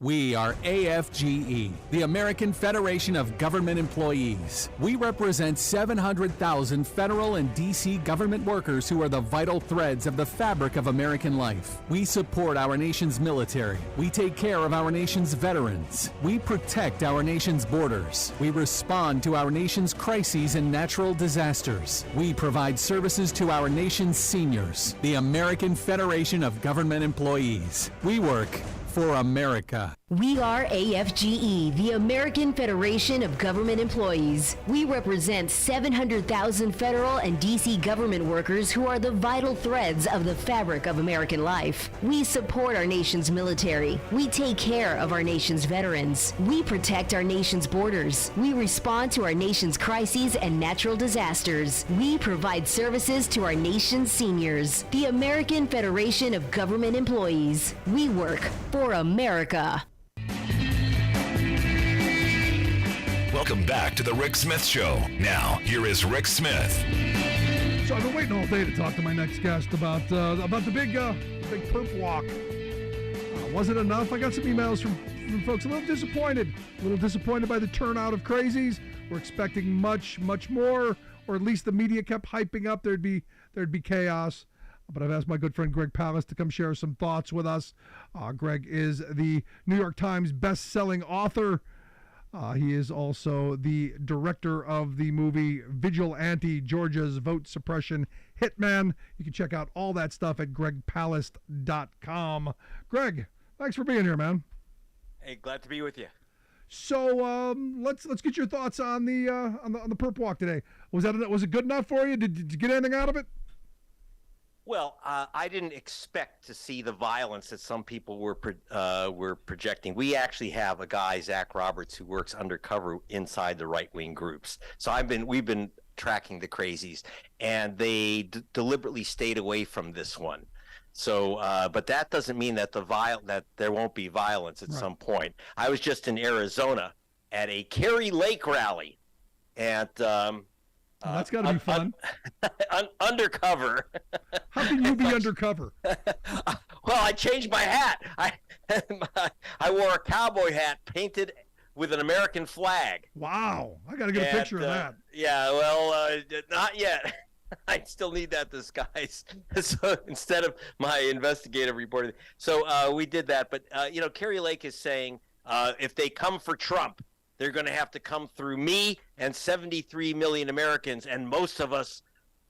We are AFGE, the American Federation of Government Employees. We represent 700,000 federal and D.C. government workers who are the vital threads of the fabric of American life. We support our nation's military. We take care of our nation's veterans. We protect our nation's borders. We respond to our nation's crises and natural disasters. We provide services to our nation's seniors. The American Federation of Government Employees. We work for America. We are AFGE, the American Federation of Government Employees. We represent 700,000 federal and D.C. government workers who are the vital threads of the fabric of American life. We support our nation's military. We take care of our nation's veterans. We protect our nation's borders. We respond to our nation's crises and natural disasters. We provide services to our nation's seniors. The American Federation of Government Employees. We work for America. Welcome back to the Rick Smith Show. Now, here is Rick Smith. So I've been waiting all day to talk to my next guest about the big perp walk. Was it enough? I got some emails from folks a little disappointed by the turnout of crazies. We're expecting much more, or at least the media kept hyping up there'd be chaos. But I've asked my good friend Greg Palast to come share some thoughts with us. Greg is the New York Times best-selling author. He is also the director of the movie Vigilante, Georgia's Vote Suppression Hitman. You can check out all that stuff at gregpalast.com. Greg, thanks for being here, man. Hey, glad to be with you. So let's get your thoughts on the perp walk today. Was it good enough for you? Did you get anything out of it? Well, I didn't expect to see the violence that some people were projecting. We actually have a guy, Zach Roberts, who works undercover inside the right-wing groups. So we've been tracking the crazies, and they deliberately stayed away from this one. So, but that doesn't mean that that there won't be violence at some point. I was just in Arizona at a Kerry Lake rally, and that's got to be fun. Undercover. How can you be undercover? Well, I changed my hat. I wore a cowboy hat painted with an American flag. Wow. I got to get a picture of that. Yeah, well, not yet. I still need that disguise. So instead of my investigative reporting. So we did that. But, Kerry Lake is saying if they come for Trump, they're going to have to come through me and 73 million Americans, and most of us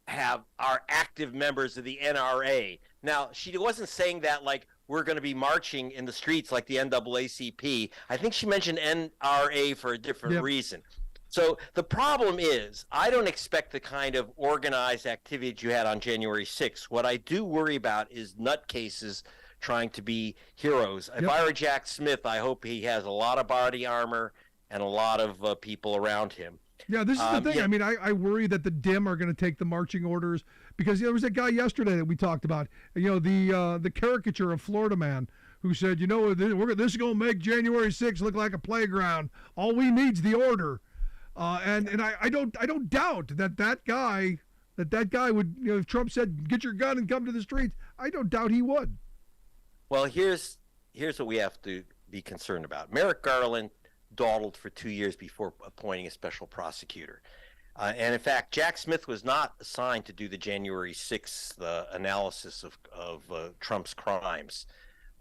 are active members of the NRA. Now, she wasn't saying that like we're going to be marching in the streets like the NAACP. I think she mentioned NRA for a different reason. So the problem is I don't expect the kind of organized activity you had on January 6th. What I do worry about is nutcases trying to be heroes. If I were Jack Smith, I hope he has a lot of body armor and a lot of people around him. Yeah, this is the thing. I mean, I worry that the DIM are going to take the marching orders because there was a guy yesterday that we talked about, the caricature of Florida man who said, this is going to make January 6th look like a playground. All we need's the order. And I don't doubt that guy would, if Trump said, get your gun and come to the streets, I don't doubt he would. Well, here's what we have to be concerned about. Merrick Garland dawdled for 2 years before appointing a special prosecutor. And in fact, Jack Smith was not assigned to do the January 6th analysis of Trump's crimes.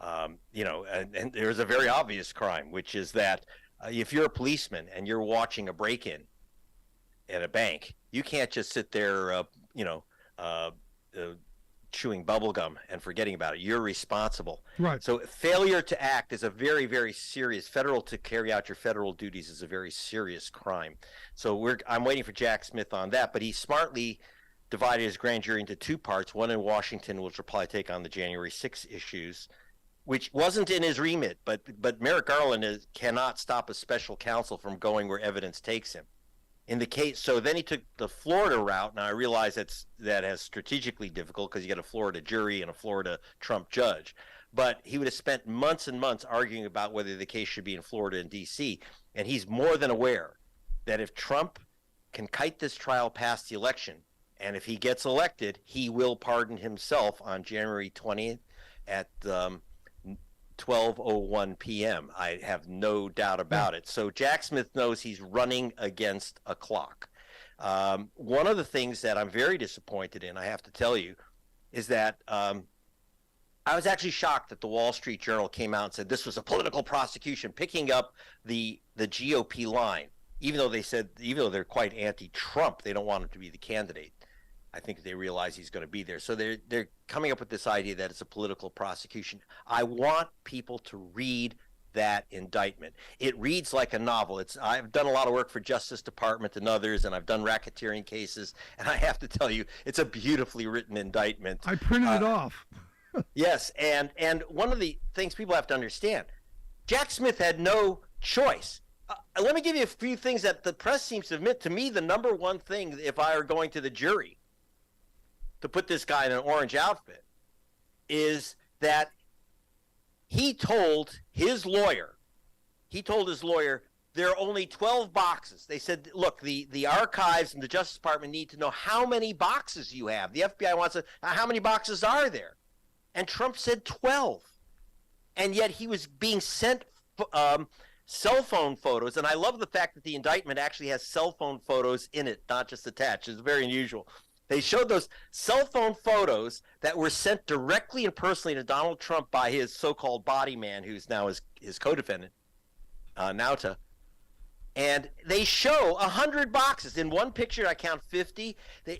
And there's a very obvious crime, which is that if you're a policeman and you're watching a break-in at a bank, you can't just sit there, chewing bubble gum and forgetting about it. You're responsible. Right. So failure to act is a very, very serious, to carry out your federal duties is a very serious crime. So I'm waiting for Jack Smith on that, but he smartly divided his grand jury into two parts, one in Washington, which will probably take on the January 6 issues, which wasn't in his remit, but Merrick Garland cannot stop a special counsel from going where evidence takes him. In the case, so then he took the Florida route. Now I realize that is strategically difficult because you got a Florida jury and a Florida Trump judge, but he would have spent months and months arguing about whether the case should be in Florida and D.C. And he's more than aware that if Trump can kite this trial past the election, and if he gets elected, he will pardon himself on January 20th at 12:01 p.m. I have no doubt about it. So Jack Smith knows he's running against a clock. One of the things that I'm very disappointed in, I have to tell you, is that I was actually shocked that the Wall Street Journal came out and said this was a political prosecution, picking up the GOP line, even though they're quite anti-Trump, they don't want him to be the candidate. I think they realize he's going to be there. So they're coming up with this idea that it's a political prosecution. I want people to read that indictment. It reads like a novel. I've done a lot of work for Justice Department and others, and I've done racketeering cases, and I have to tell you, it's a beautifully written indictment. I printed it off. Yes, and one of the things people have to understand, Jack Smith had no choice. Let me give you a few things that the press seems to admit. To me, the number one thing, if I were going to the jury to put this guy in an orange outfit, is that he told his lawyer, there are only 12 boxes. They said, look, the archives and the Justice Department need to know how many boxes you have. The FBI wants to know how many boxes are there. And Trump said 12. And yet he was being sent cell phone photos. And I love the fact that the indictment actually has cell phone photos in it, not just attached. It's very unusual. They showed those cell phone photos that were sent directly and personally to Donald Trump by his so-called body man, who's now his co-defendant, Nauta. And they show 100 boxes. In one picture, I count 50.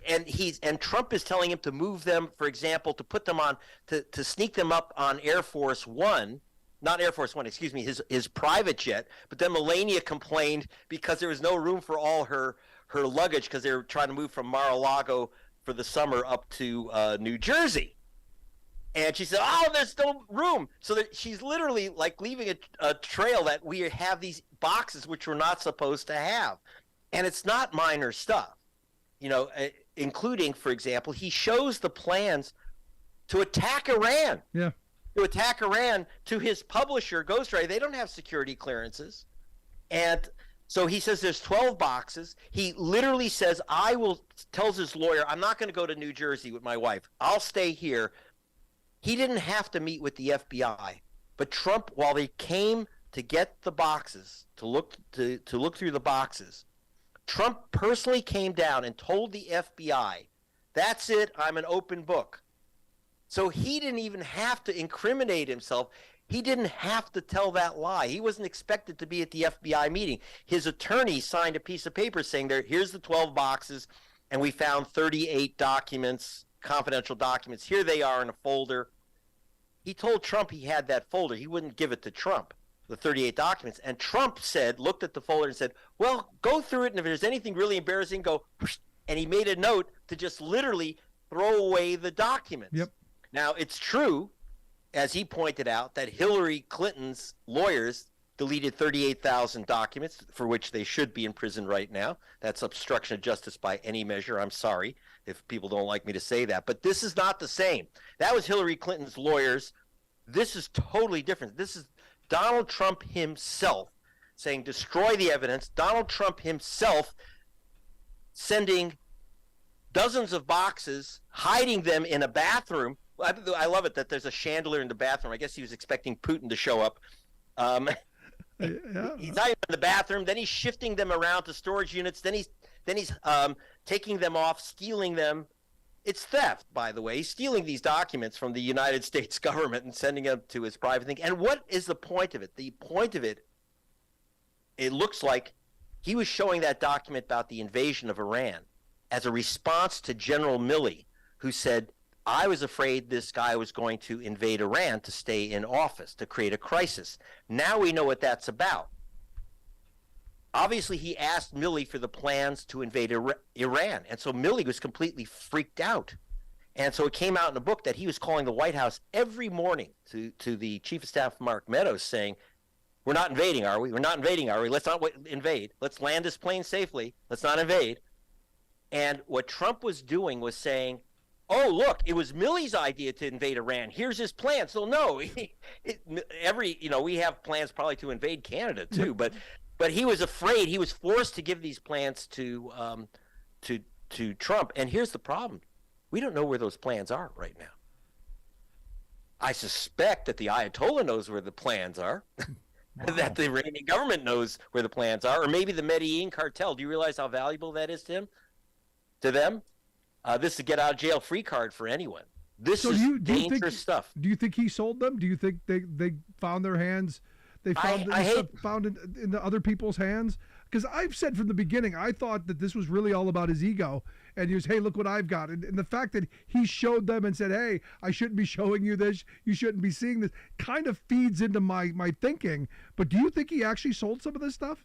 And Trump is telling him to move them, for example, to put them on, to sneak them up on Air Force One. Not Air Force One, excuse me, his private jet. But then Melania complained because there was no room for all her luggage because they were trying to move from Mar-a-Lago for the summer up to New Jersey. And she said, oh, there's no room. So she's literally like leaving a trail that we have these boxes which we're not supposed to have. And it's not minor stuff, including, for example, he shows the plans to attack Iran. Yeah. To attack Iran to his publisher, Ghostwriter. They don't have security clearances. And so he says there's 12 boxes. He literally says, tells his lawyer, I'm not going to go to New Jersey with my wife. I'll stay here. He didn't have to meet with the FBI. But Trump, while they came to get the boxes, to look through the boxes, Trump personally came down and told the FBI, that's it, I'm an open book. So he didn't even have to incriminate himself. He didn't have to tell that lie. He wasn't expected to be at the FBI meeting. His attorney signed a piece of paper saying, here's the 12 boxes, and we found 38 documents, confidential documents. Here they are in a folder. He told Trump he had that folder. He wouldn't give it to Trump, the 38 documents. And Trump looked at the folder and said, well, go through it, and if there's anything really embarrassing, go. And he made a note to just literally throw away the documents. Yep. Now, it's true, as he pointed out, that Hillary Clinton's lawyers deleted 38,000 documents for which they should be in prison right now. That's obstruction of justice by any measure. I'm sorry if people don't like me to say that. But this is not the same. That was Hillary Clinton's lawyers. This is totally different. This is Donald Trump himself saying destroy the evidence. Donald Trump himself sending dozens of boxes, hiding them in a bathroom. I love it that there's a chandelier in the bathroom. I guess he was expecting Putin to show up. He's hiding in the bathroom. Then he's shifting them around to storage units. Then he's taking them off, stealing them. It's theft, by the way. He's stealing these documents from the United States government and sending them to his private thing. And what is the point of it? The point of it it looks like he was showing that document about the invasion of Iran as a response to General Milley, who said, I was afraid this guy was going to invade Iran to stay in office, to create a crisis. Now we know what that's about. Obviously, he asked Milley for the plans to invade Iran, and so Milley was completely freaked out. And so it came out in a book that he was calling the White House every morning to the Chief of Staff, Mark Meadows, saying, we're not invading, are we? We're not invading, are we? Let's not invade. Let's land this plane safely. Let's not invade. And what Trump was doing was saying, oh, look, it was Milley's idea to invade Iran. Here's his plan. So no, we have plans probably to invade Canada too, but he was afraid. He was forced to give these plans to Trump. And here's the problem: we don't know where those plans are right now. I suspect that the Ayatollah knows where the plans are, that the Iranian government knows where the plans are, or maybe the Medellin cartel. Do you realize how valuable that is to him? To them? This is a get-out-of-jail-free card for anyone. This is dangerous stuff. Do you think he sold them? Do you think they found their hands? They found stuff found in the other people's hands? Because I've said from the beginning, I thought that this was really all about his ego. And he was, hey, look what I've got. And the fact that he showed them and said, hey, I shouldn't be showing you this. You shouldn't be seeing this, kind of feeds into my thinking. But do you think he actually sold some of this stuff?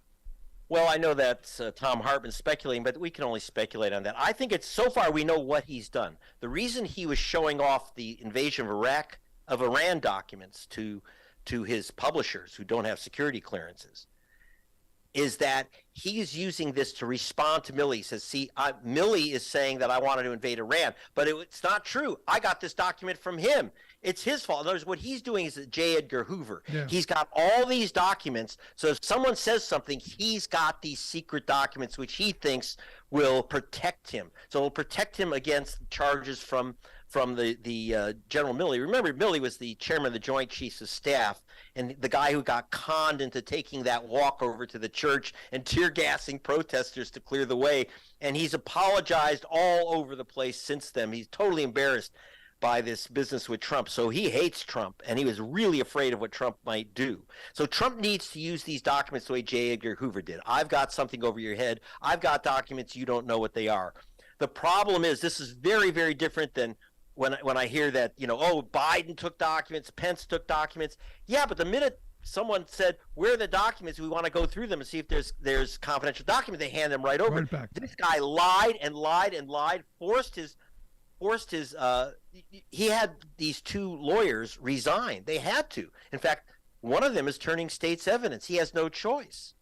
Well, I know that's Tom Hartman speculating, but we can only speculate on that. I think it's so far we know what he's done. The reason he was showing off the invasion of Iran documents to his publishers who don't have security clearances is that he is using this to respond to Milley. He says, see, Milley is saying that I wanted to invade Iran, but it's not true. I got this document from him. It's his fault. In other words, what he's doing is J. Edgar Hoover. Yeah. He's got all these documents, so if someone says something, he's got these secret documents which he thinks will protect him. So it'll protect him against charges from the General Milley. Remember, Milley was the chairman of the Joint Chiefs of Staff and the guy who got conned into taking that walk over to the church and tear gassing protesters to clear the way. And he's apologized all over the place since then. He's totally embarrassed by this business with Trump. So he hates Trump, and he was really afraid of what Trump might do. So Trump needs to use these documents the way J. Edgar Hoover did. I've got something over your head. I've got documents. You don't know what they are. The problem is this is very, very different than when I hear that, Biden took documents, Pence took documents. Yeah, but the minute someone said, where are the documents? We want to go through them and see if there's confidential documents. They hand them right over. Right back. This guy lied and lied and lied, forced his he had these two lawyers resign. They had to. In fact, one of them is turning state's evidence. He has no choice.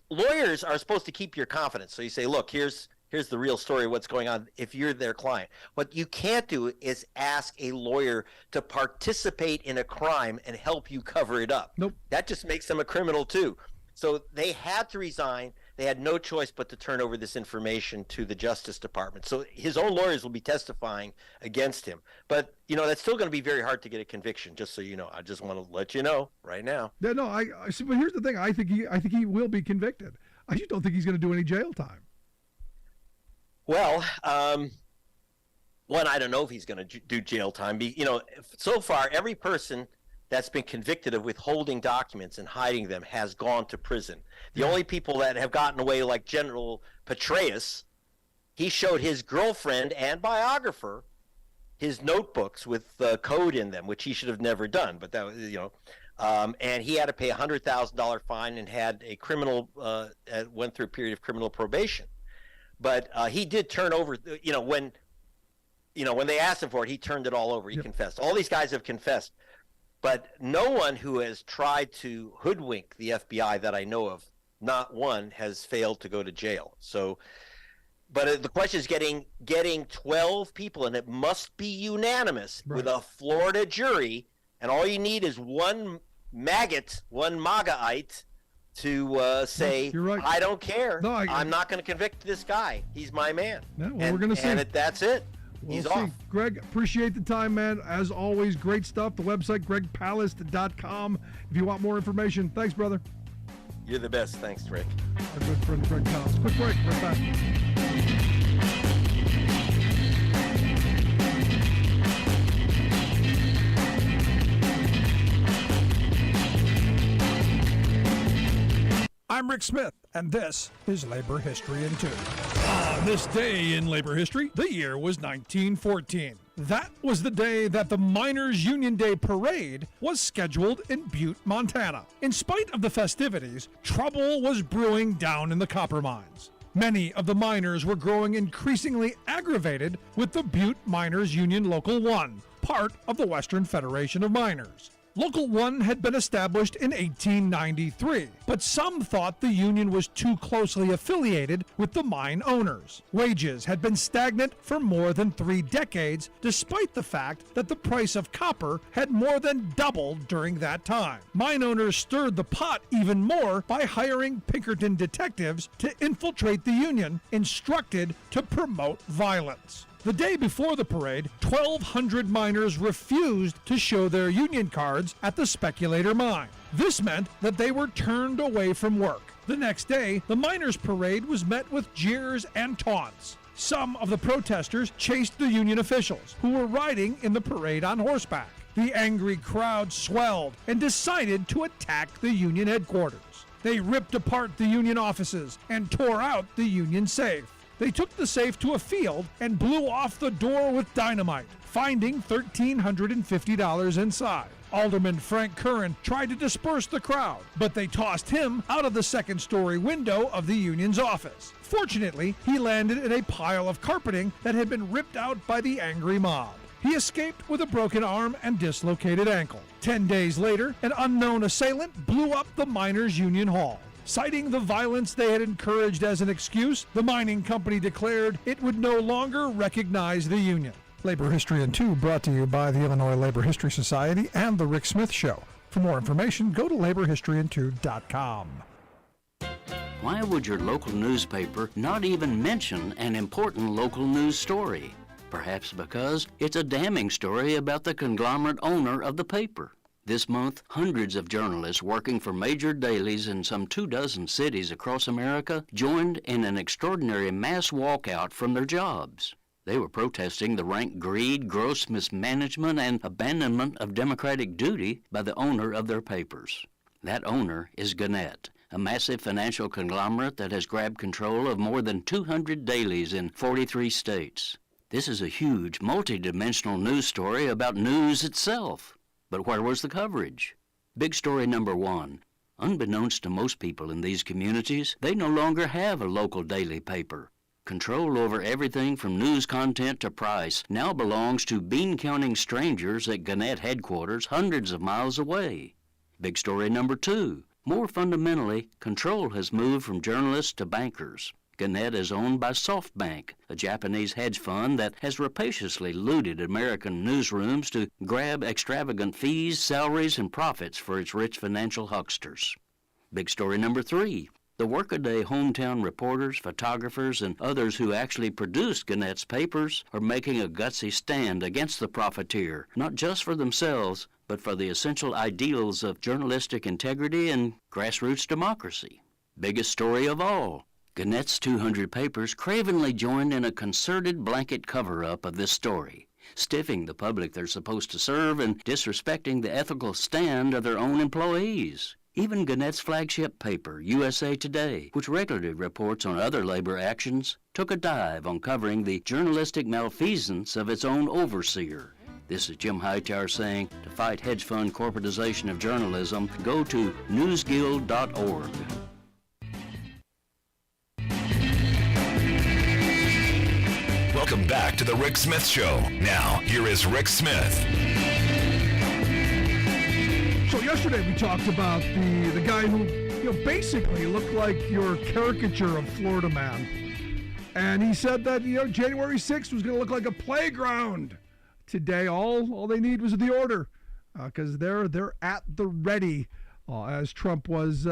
Lawyers are supposed to keep your confidence. So you say, look, here's the real story of what's going on if you're their client. What you can't do is ask a lawyer to participate in a crime and help you cover it up. Nope. That just makes them a criminal too. So they had to resign. They had no choice but to turn over this information to the Justice Department. So his own lawyers will be testifying against him. But, that's still going to be very hard to get a conviction, just so you know. I just want to let you know right now. Yeah, no, I see, but here's the thing. I think he will be convicted. I just don't think he's going to do any jail time. Well, one, I don't know if he's going to do jail time. So far, every person that's been convicted of withholding documents and hiding them has gone to prison. The only people that have gotten away, like General Petraeus, he showed his girlfriend and biographer his notebooks with code in them, which he should have never done. But that was, and he had to pay a $100,000 fine and had a went through a period of criminal probation. But he did turn over, when they asked him for it, he turned it all over. He confessed. All these guys have confessed. But no one who has tried to hoodwink the FBI that I know of, not one, has failed to go to jail. So, but the question is getting 12 people, and it must be unanimous with a Florida jury, and all you need is one MAGAite, to say, right. I don't care. No, I'm not going to convict this guy. He's my man. Yeah, well, we're going to see. And that's it. He's off. Greg, appreciate the time, man. As always, great stuff. The website, gregpalast.com. If you want more information. Thanks, brother. You're the best. Thanks, Rick. Our good friend, Greg Palast. Quick break. Right back. I'm Rick Smith, and this is Labor History in 2. On this day in labor history, the year was 1914. That was the day that the Miners' Union Day Parade was scheduled in Butte, Montana. In spite of the festivities, trouble was brewing down in the copper mines. Many of the miners were growing increasingly aggravated with the Butte Miners Union Local 1, part of the Western Federation of Miners. Local 1 had been established in 1893, but some thought the union was too closely affiliated with the mine owners. Wages had been stagnant for more than 3 decades, despite the fact that the price of copper had more than doubled during that time. Mine owners stirred the pot even more by hiring Pinkerton detectives to infiltrate the union, instructed to promote violence. The day before the parade, 1,200 miners refused to show their union cards at the Speculator Mine. This meant that they were turned away from work. The next day, the miners' parade was met with jeers and taunts. Some of the protesters chased the union officials, who were riding in the parade on horseback. The angry crowd swelled and decided to attack the union headquarters. They ripped apart the union offices and tore out the union safe. They took the safe to a field and blew off the door with dynamite, finding $1,350 inside. Alderman Frank Curran tried to disperse the crowd, but they tossed him out of the second-story window of the union's office. Fortunately, he landed in a pile of carpeting that had been ripped out by the angry mob. He escaped with a broken arm and dislocated ankle. 10 days later, an unknown assailant blew up the Miners' Union Hall. Citing the violence they had encouraged as an excuse, the mining company declared it would no longer recognize the union. Labor History in 2 brought to you by the Illinois Labor History Society and The Rick Smith Show. For more information, go to laborhistoryin2.com. Why would your local newspaper not even mention an important local news story? Perhaps because it's a damning story about the conglomerate owner of the paper. This month, hundreds of journalists working for major dailies in some 24 cities across America joined in an extraordinary mass walkout from their jobs. They were protesting the rank greed, gross mismanagement, and abandonment of democratic duty by the owner of their papers. That owner is Gannett, a massive financial conglomerate that has grabbed control of more than 200 dailies in 43 states. This is a huge, multidimensional news story about news itself. But where was the coverage? Big story number 1. Unbeknownst to most people in these communities, they no longer have a local daily paper. Control over everything from news content to price now belongs to bean-counting strangers at Gannett headquarters hundreds of miles away. Big story number 2. More fundamentally, control has moved from journalists to bankers. Gannett is owned by SoftBank, a Japanese hedge fund that has rapaciously looted American newsrooms to grab extravagant fees, salaries, and profits for its rich financial hucksters. Big story number 3. The workaday hometown reporters, photographers, and others who actually produced Gannett's papers are making a gutsy stand against the profiteer, not just for themselves, but for the essential ideals of journalistic integrity and grassroots democracy. Biggest story of all. Gannett's 200 papers cravenly joined in a concerted blanket cover-up of this story, stiffing the public they're supposed to serve and disrespecting the ethical stand of their own employees. Even Gannett's flagship paper, USA Today, which regularly reports on other labor actions, took a dive on covering the journalistic malfeasance of its own overseer. This is Jim Hightower saying, to fight hedge fund corporatization of journalism, go to newsguild.org. Welcome back to the Rick Smith Show. Now, here is Rick Smith. So yesterday we talked about the guy who, basically looked like your caricature of Florida man. And he said that, January 6th was going to look like a playground. Today, all they need was the order, because they're at the ready, as Trump was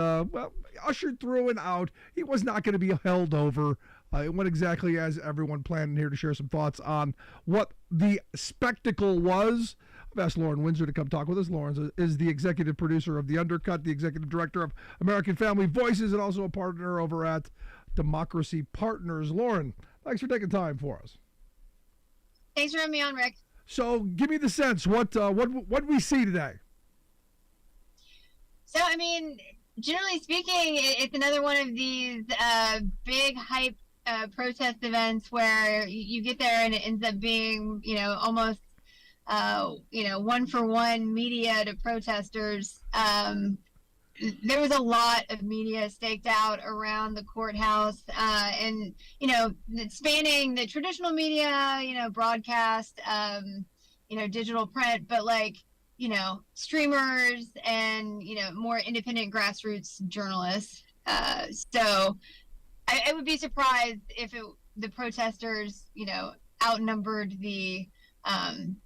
ushered through and out. He was not going to be held over. It went exactly as everyone planned. Here to share some thoughts on what the spectacle was. I've asked Lauren Windsor to come talk with us. Lauren is the executive producer of The Undercut, the executive director of American Family Voices, and also a partner over at Democracy Partners. Lauren, thanks for taking time for us. Thanks for having me on, Rick. So give me the sense. What we see today? So, generally speaking, it's another one of these big hype protest events where you get there and it ends up being, almost, one for one media to protesters. There was a lot of media staked out around the courthouse, and spanning the traditional media, broadcast, digital print, but streamers and more independent grassroots journalists. So I would be surprised if the protesters outnumbered the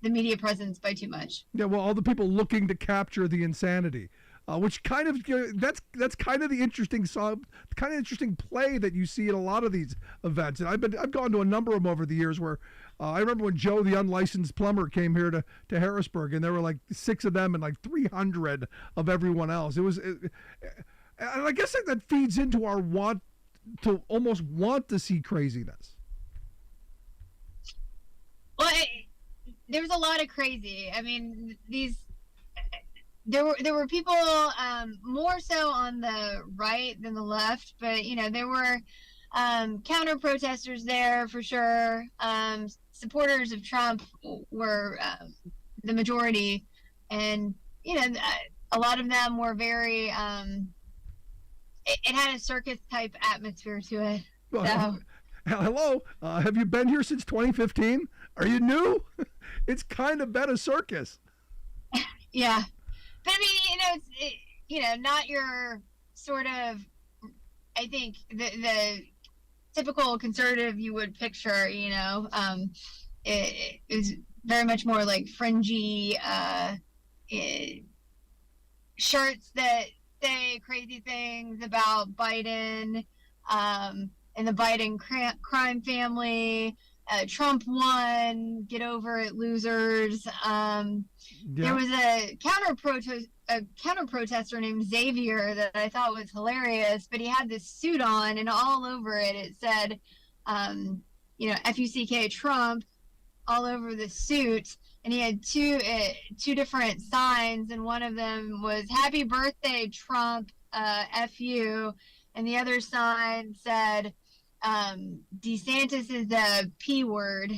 media presence by too much. Yeah, well, all the people looking to capture the insanity. Which kind of that's kind of the interesting interesting play that you see in a lot of these events. And I've gone to a number of them over the years where I remember when Joe the unlicensed plumber came here to Harrisburg, and there were like 6 of them and like 300 of everyone else. And I guess that feeds into our almost want to see craziness. Well, there was a lot of crazy. I mean, there were people more so on the right than the left, but there were counter protesters there for sure. Supporters of Trump were the majority, and a lot of them were very. It had a circus type atmosphere to it. Well, hello, have you been here since 2015? Are you new? It's kind of been a circus. Yeah. But I mean, it's not your sort of, I think the typical conservative you would picture. It was very much more like fringy shirts that say crazy things about Biden and the Biden crime family. Trump won, get over it, losers. There was a counter protester named Xavier that I thought was hilarious, but he had this suit on, and all over it said, FUCK Trump, all over the suit. And he had two different signs, and one of them was "Happy Birthday, Trump, FU," and the other sign said, DeSantis is the P word.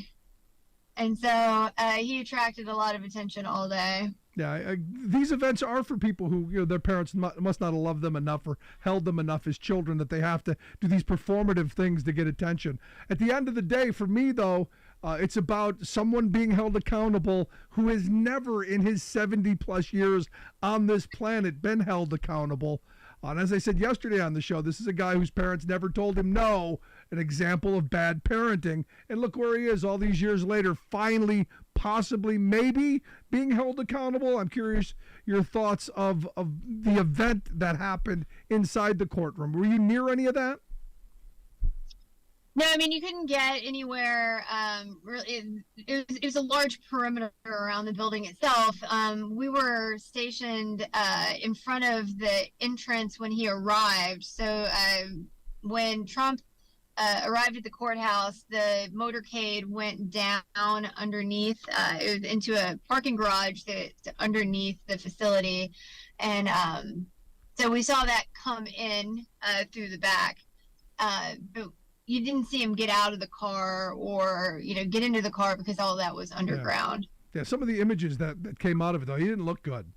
And so he attracted a lot of attention all day. Yeah, these events are for people who, their parents must not have loved them enough or held them enough as children that they have to do these performative things to get attention. At the end of the day, for me, though, it's about someone being held accountable who has never in his 70-plus years on this planet been held accountable. And as I said yesterday on the show, this is a guy whose parents never told him no, an example of bad parenting. And look where he is all these years later, finally, possibly, maybe being held accountable. I'm curious your thoughts of the event that happened inside the courtroom. Were you near any of that? No, I mean, you couldn't get anywhere. Really, it was a large perimeter around the building itself. We were stationed in front of the entrance when he arrived. So when Trump arrived at the courthouse, the motorcade went down underneath. It was into a parking garage that's underneath the facility. And so we saw that come in through the back. But you didn't see him get out of the car or, get into the car because all of that was underground. Yeah, some of the images that came out of it, though, he didn't look good.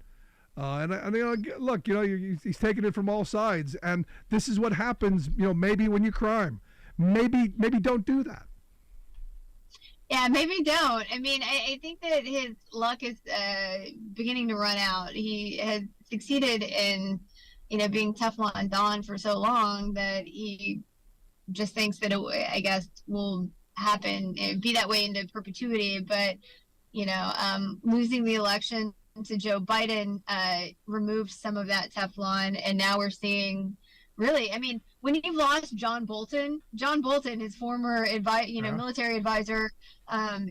Look, he's taking it from all sides. And this is what happens, maybe when you crime. Maybe don't do that. Yeah, maybe don't. I mean, I think that his luck is beginning to run out. He has succeeded in, being Teflon Don for so long that he just thinks that it, I guess, will happen and be that way into perpetuity. But, losing the election to Joe Biden removed some of that Teflon. And now we're seeing, really, I mean, when you've lost John Bolton, his former military advisor,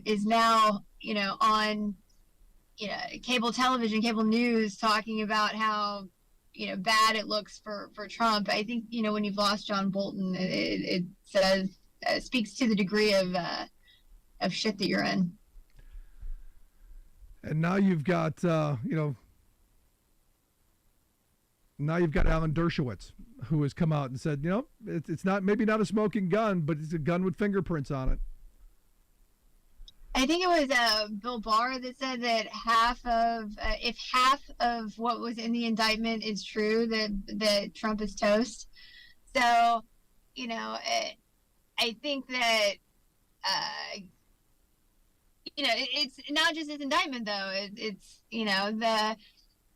is now, on, cable television, cable news, talking about how, bad it looks for Trump. I think, when you've lost John Bolton, it says, speaks to the degree of shit that you're in. And now you've got, Now you've got Alan Dershowitz, who has come out and said, it's not maybe not a smoking gun, but it's a gun with fingerprints on it. I think it was Bill Barr that said that if half of what was in the indictment is true, that Trump is toast. So, I think that, it's not just his indictment, though. It's the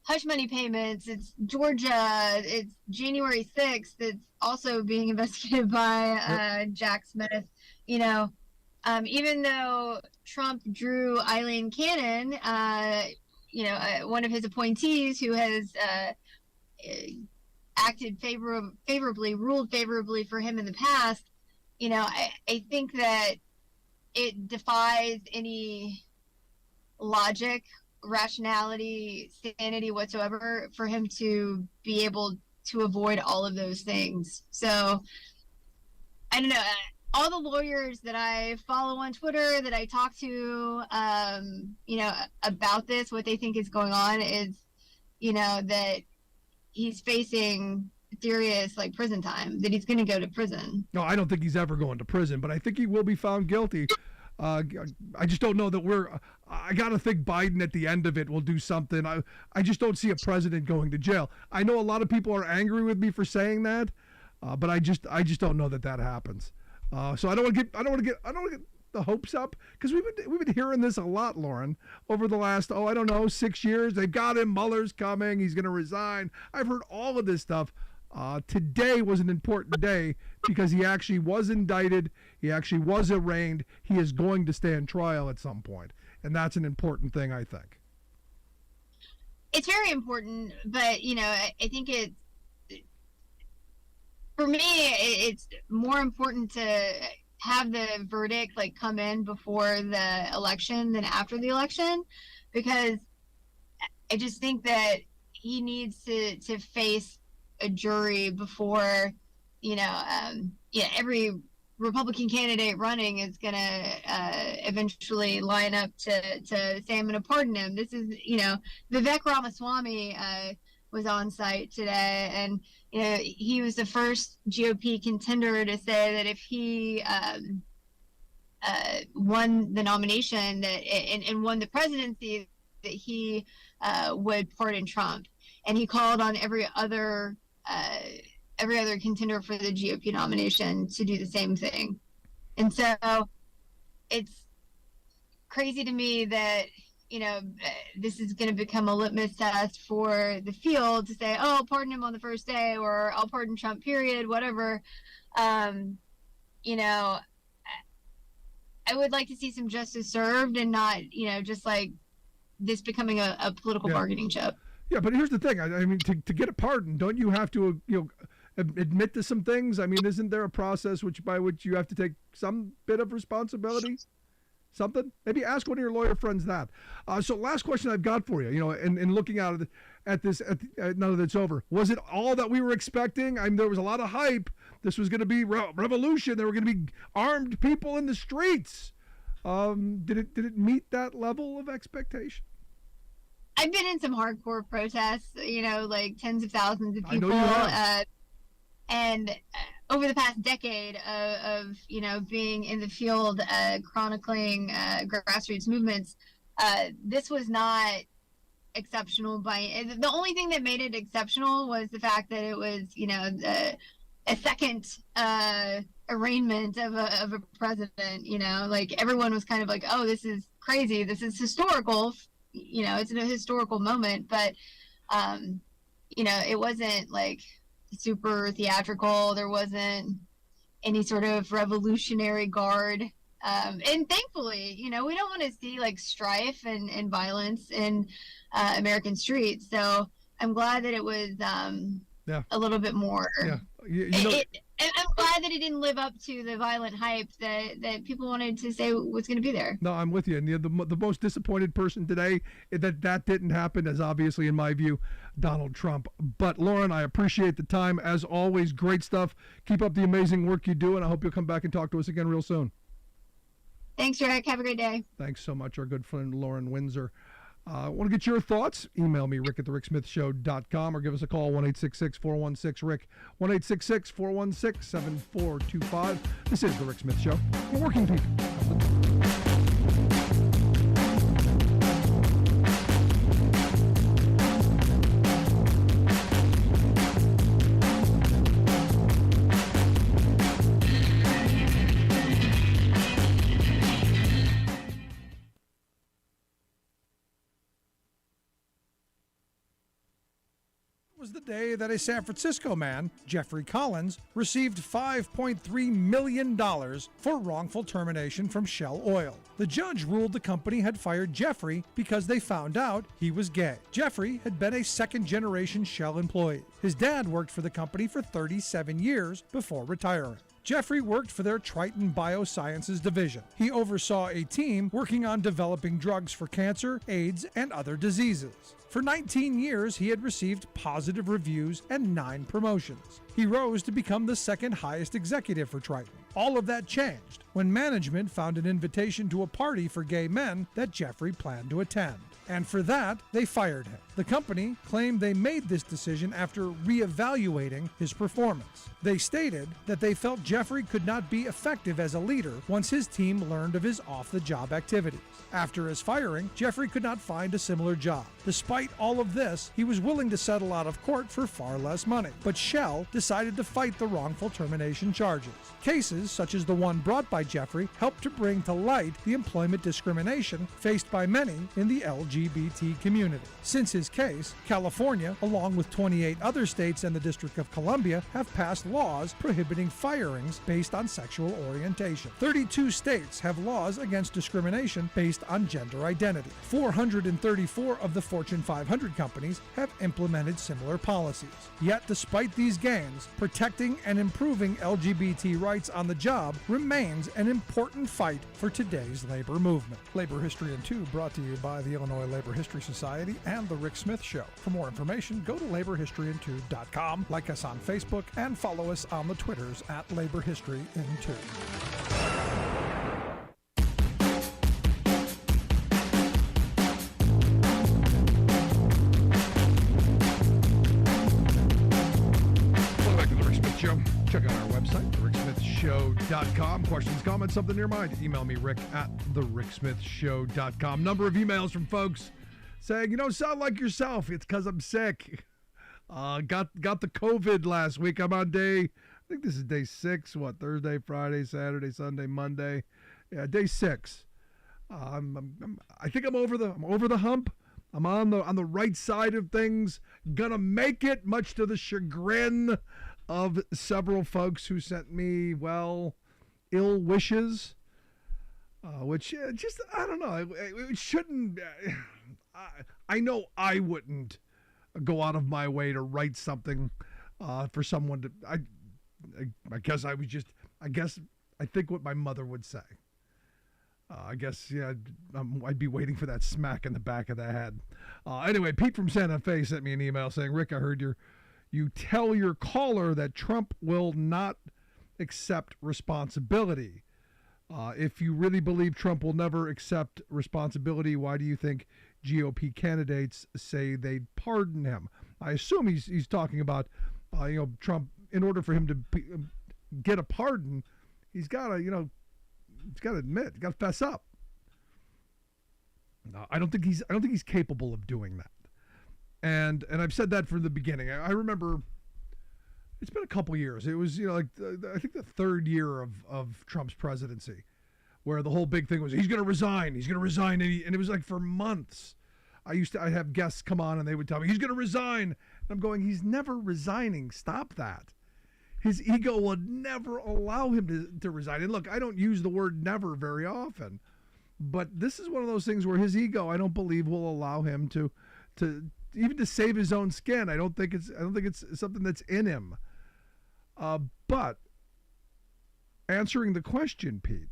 hush money payments. It's Georgia. It's January 6th. That's also being investigated by Jack Smith. Even though Trump drew Eileen Cannon, one of his appointees who has acted favorably, ruled favorably for him in the past, I think that it defies any logic, rationality, sanity whatsoever for him to be able to avoid all of those things. So, I don't know. All the lawyers that I follow on Twitter, that I talk to, about this, what they think is going on is, that he's facing serious prison time, that he's going to go to prison. No, I don't think he's ever going to prison, but I think he will be found guilty. I just don't know that I got to think Biden at the end of it will do something. I just don't see a president going to jail. I know a lot of people are angry with me for saying that, but I just don't know that happens. So I don't want to get the hopes up, because we've been hearing this a lot, Lauren, over the last 6 years. They've got him. Mueller's coming. He's going to resign. I've heard all of this stuff. Today was an important day because he actually was indicted. He actually was arraigned. He is going to stand trial at some point, and that's an important thing, I think. It's very important, but I think for me, it's more important to have the verdict come in before the election than after the election, because I just think that he needs to face a jury before, every Republican candidate running is going to eventually line up to say, I'm going to pardon him. This is, Vivek Ramaswamy was on site today, and he was the first GOP contender to say that if he won the nomination and won the presidency, that he would pardon Trump. And he called on every other contender for the GOP nomination to do the same thing. And so it's crazy to me that this is going to become a litmus test for the field to say, oh, I'll pardon him on the first day, or I'll pardon Trump, period, whatever. I would like to see some justice served, and not, just this becoming a political bargaining chip. Yeah, but here's the thing. I mean, to get a pardon, don't you have to, admit to some things? I mean, isn't there a process by which you have to take some bit of responsibility? Something? Maybe ask one of your lawyer friends that. So last question I've got for you, and looking at this, now that it's over, was it all that we were expecting? I mean, there was a lot of hype. This was going to be revolution. There were going to be armed people in the streets. Did it meet that level of expectation? I've been in some hardcore protests, tens of thousands of people. I know you have. And over the past decade of being in the field, chronicling grassroots movements, this was not exceptional. The only thing that made it exceptional was the fact that it was a second arraignment of a president. Everyone was kind of like, oh, this is crazy, this is historical. It's a historical moment, but it wasn't super theatrical. There wasn't any sort of revolutionary guard, and thankfully, we don't want to see strife and violence in American streets. So I'm glad that it was a little bit more. Yeah. I'm glad that it didn't live up to the violent hype that people wanted to say was going to be there. No, I'm with you. And the most disappointed person today that didn't happen is obviously, in my view, Donald Trump. But Lauren, I appreciate the time. As always, great stuff. Keep up the amazing work you do, and I hope you'll come back and talk to us again real soon. Thanks, Rick. Have a great day. Thanks so much, our good friend Lauren Windsor. Want to get your thoughts? Email me, rick@thericksmithshow.com, or give us a call, 1-866-416-RICK, 1-866-416-7425. This is The Rick Smith Show for working people. Was the day that a San Francisco man, Jeffrey Collins, received $5.3 million for wrongful termination from Shell Oil. The judge ruled the company had fired Jeffrey because they found out he was gay. Jeffrey had been a second-generation Shell employee. His dad worked for the company for 37 years before retiring. Jeffrey worked for their Triton Biosciences division. He oversaw a team working on developing drugs for cancer, AIDS, and other diseases. For 19 years, he had received positive reviews and 9 promotions. He rose to become the second highest executive for Triton. All of that changed when management found an invitation to a party for gay men that Jeffrey planned to attend. And for that, they fired him. The company claimed they made this decision after reevaluating his performance. They stated that they felt Jeffrey could not be effective as a leader once his team learned of his off-the-job activities. After his firing, Jeffrey could not find a similar job. Despite all of this, he was willing to settle out of court for far less money. But Shell decided to fight the wrongful termination charges. Cases such as the one brought by Jeffrey helped to bring to light the employment discrimination faced by many in the LGBT community. Since his case, California, along with 28 other states and the District of Columbia, have passed laws prohibiting firings based on sexual orientation. 32 states have laws against discrimination based on gender identity. 434 of the Fortune 500 companies have implemented similar policies. Yet, despite these gains, protecting and improving LGBT rights on the job remains an important fight for today's labor movement. Labor History in 2 brought to you by the Illinois Labor History Society and The Rick Smith Show. For more information, go to laborhistoryin2.com, like us on Facebook, and follow us on the Twitters at Labor History in 2. Check out our website, thericksmithshow.com. Questions, comments, something in your mind, email me, rick@thericksmithshow.com. Number of emails from folks saying, you don't sound like yourself. It's because I'm sick. Got the COVID last week. I'm on I think this is day 6. Thursday, Friday, Saturday, Sunday, Monday. Yeah, day 6. I think I'm over the hump. I'm on the right side of things. Gonna make it, much to the chagrin of several folks who sent me, ill wishes, which just, I don't know, it shouldn't, I know I wouldn't go out of my way to write something for someone to, I guess I think what my mother would say. I'd be waiting for that smack in the back of the head. Anyway, Pete from Santa Fe sent me an email saying, Rick, I heard you tell your caller that Trump will not accept responsibility. If you really believe Trump will never accept responsibility, why do you think GOP candidates say they'd pardon him? I assume he's talking about, Trump. In order for him to get a pardon, he's got to, admit, he's got to fess up. No, I don't think he's capable of doing that. And I've said that from the beginning. I remember it's been a couple years. It was, I think the third year of Trump's presidency, where the whole big thing was he's going to resign. He's going to resign, and it was like for months. I'd have guests come on and they would tell me he's going to resign. And I'm going, he's never resigning. Stop that. His ego would never allow him to resign. And look, I don't use the word never very often, but this is one of those things where his ego, I don't believe, will allow him to even to save his own skin. I don't think it's something that's in him. But answering the question, Pete,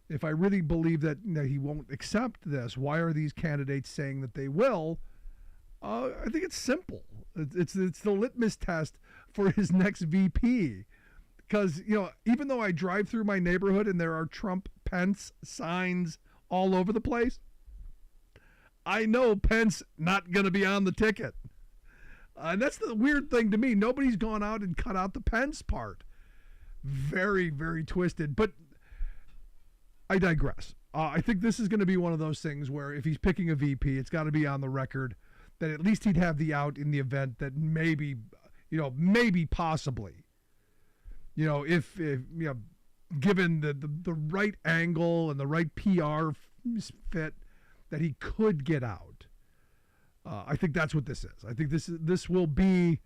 if I really believe that he won't accept this, why are these candidates saying that they will? I think it's simple. It's the litmus test for his next VP. Because, even though I drive through my neighborhood and there are Trump Pence signs all over the place, I know Pence not going to be on the ticket. And that's the weird thing to me. Nobody's gone out and cut out the Pence part. Very, very twisted. But I digress. I think this is going to be one of those things where if he's picking a VP, it's got to be on the record that at least he'd have the out in the event that maybe, possibly, if given the right angle and the right PR fit, that he could get out. I think that's what this is. I think this will be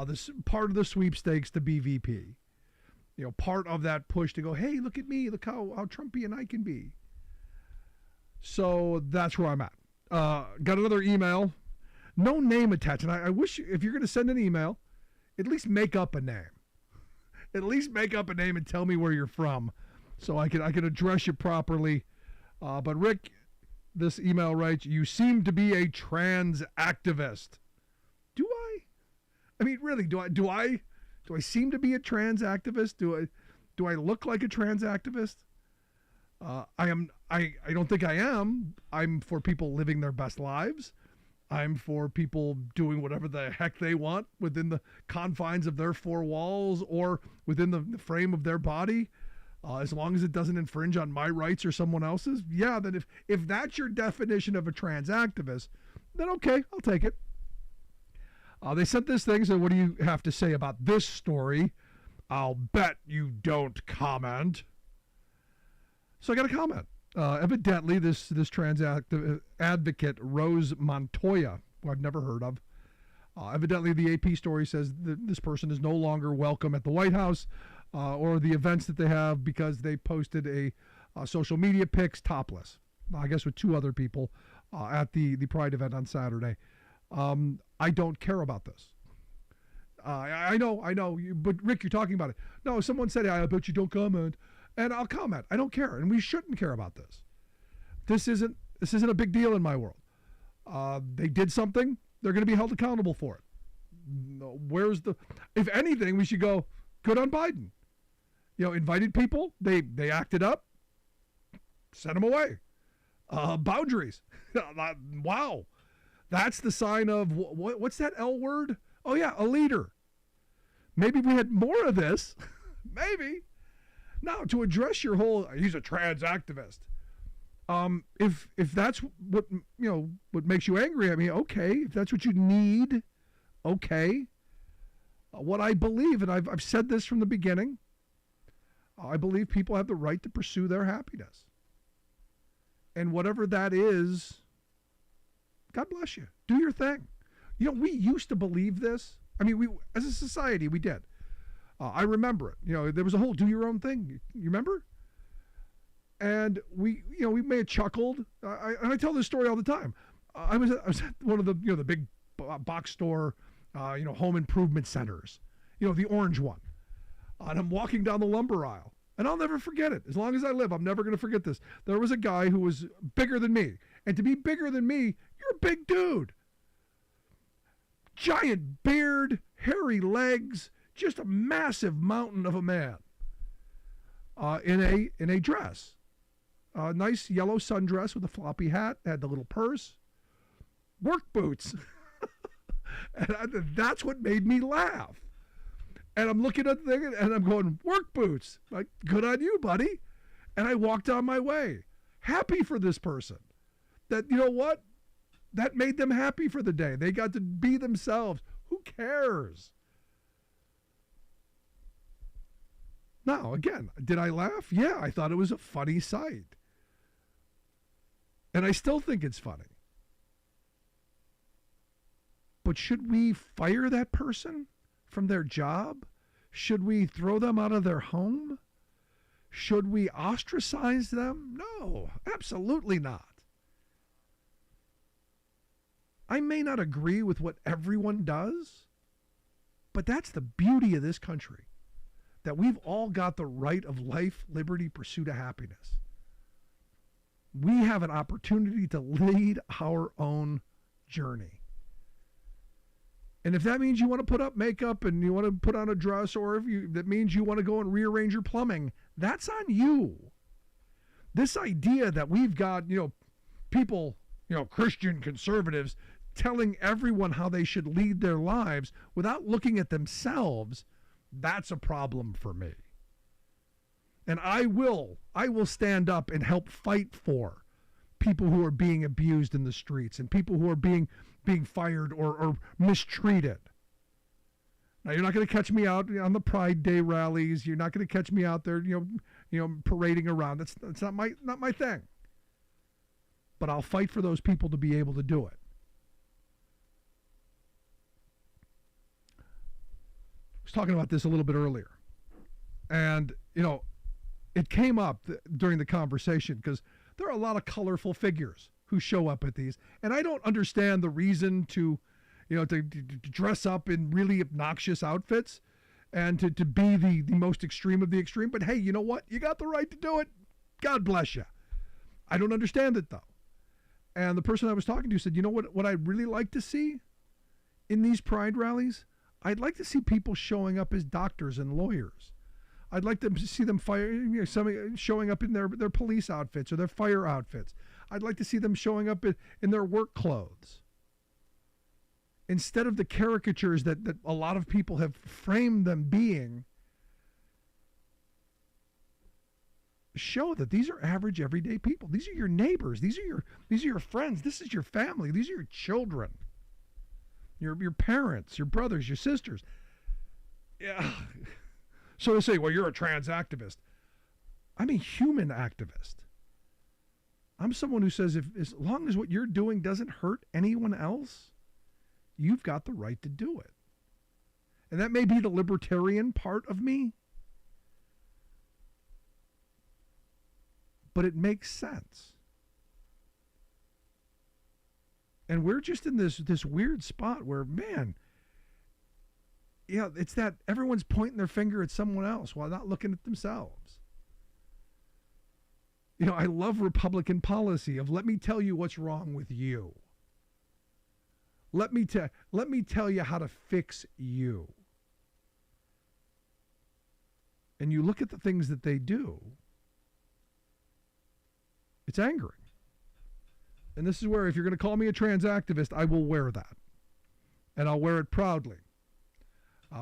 this part of the sweepstakes to be VP. Part of that push to go, hey, look at me, look how Trumpian I can be. So that's where I'm at. Got another email, no name attached, and I wish if you're going to send an email, at least make up a name. At least make up a name and tell me where you're from, so I can address you properly. But Rick, this email writes, you seem to be a trans activist. Do I? I mean, really, do I seem to be a trans activist? Do I look like a trans activist? I don't think I am. I'm for people living their best lives. I'm for people doing whatever the heck they want within the confines of their four walls or within the frame of their body. As long as it doesn't infringe on my rights or someone else's. Yeah, then if that's your definition of a trans activist, then okay, I'll take it. They sent this thing, so what do you have to say about this story? I'll bet you don't comment. So I got a comment. Evidently, this trans advocate, Rose Montoya, who I've never heard of, evidently the AP story says that this person is no longer welcome at the White House or the events that they have because they posted a social media pics topless, I guess with two other people at the Pride event on Saturday. I don't care about this. I know, but Rick, you're talking about it. No, someone said, I bet you don't comment. And I'll comment. I don't care, and we shouldn't care about this. This isn't a big deal in my world. They did something; they're going to be held accountable for it. If anything, we should go good on Biden. Invited people, they acted up, sent them away. Boundaries. Wow, that's the sign of what's that L word? Oh yeah, a leader. Maybe we had more of this. Maybe. Now, to address your whole, he's a trans activist. If that's what makes you angry at me, okay. If that's what you need, okay. What I believe, and I've said this from the beginning, I believe people have the right to pursue their happiness. And whatever that is, God bless you. Do your thing. We used to believe this. I mean, we as a society, we did. I remember it. There was a whole do your own thing. You remember? And we may have chuckled. I tell this story all the time. I was at one of the the big box store, home improvement centers. The orange one. And I'm walking down the lumber aisle, and I'll never forget it. As long as I live, I'm never going to forget this. There was a guy who was bigger than me, and to be bigger than me, you're a big dude. Giant beard, hairy legs. Just a massive mountain of a man in a dress. A nice yellow sundress with a floppy hat, had the little purse, work boots. And that's what made me laugh. And I'm looking at the thing and I'm going, work boots. Like, good on you, buddy. And I walked on my way, happy for this person. That, what? That made them happy for the day. They got to be themselves. Who cares? Now, again, did I laugh? Yeah, I thought it was a funny sight. And I still think it's funny. But should we fire that person from their job? Should we throw them out of their home? Should we ostracize them? No, absolutely not. I may not agree with what everyone does, but that's the beauty of this country. That we've all got the right of life, liberty, pursuit of happiness. We have an opportunity to lead our own journey. And if that means you want to put up makeup and you want to put on a dress, or if that means you want to go and rearrange your plumbing, that's on you. This idea that we've got, people, Christian conservatives telling everyone how they should lead their lives without looking at themselves, that's a problem for me. And I will stand up and help fight for people who are being abused in the streets and people who are being fired or mistreated. Now, you're not going to catch me out on the Pride Day rallies. You're not going to catch me out there, parading around. That's not my thing. But I'll fight for those people to be able to do it. I was talking about this a little bit earlier. And, it came up during the conversation because there are a lot of colorful figures who show up at these. And I don't understand the reason to dress up in really obnoxious outfits and to be the most extreme of the extreme. But hey, you know what? You got the right to do it. God bless you. I don't understand it, though. And the person I was talking to said, you know what I'd really like to see in these pride rallies? I'd like to see people showing up as doctors and lawyers. I'd like to see them showing up in their police outfits or their fire outfits. I'd like to see them showing up in their work clothes. Instead of the caricatures that a lot of people have framed them being, show that these are average, everyday people. These are your neighbors. These are your friends. This is your family. These are your children. Your parents, your brothers, your sisters. Yeah. So they say, well, you're a trans activist. I'm a human activist. I'm someone who says as long as what you're doing doesn't hurt anyone else, you've got the right to do it. And that may be the libertarian part of me, but it makes sense. And we're just in this weird spot where, man, it's that everyone's pointing their finger at someone else while not looking at themselves. I love Republican policy of let me tell you what's wrong with you. Let me tell you how to fix you. And you look at the things that they do, it's angering. And this is where, if you're going to call me a trans activist, I will wear that. And I'll wear it proudly.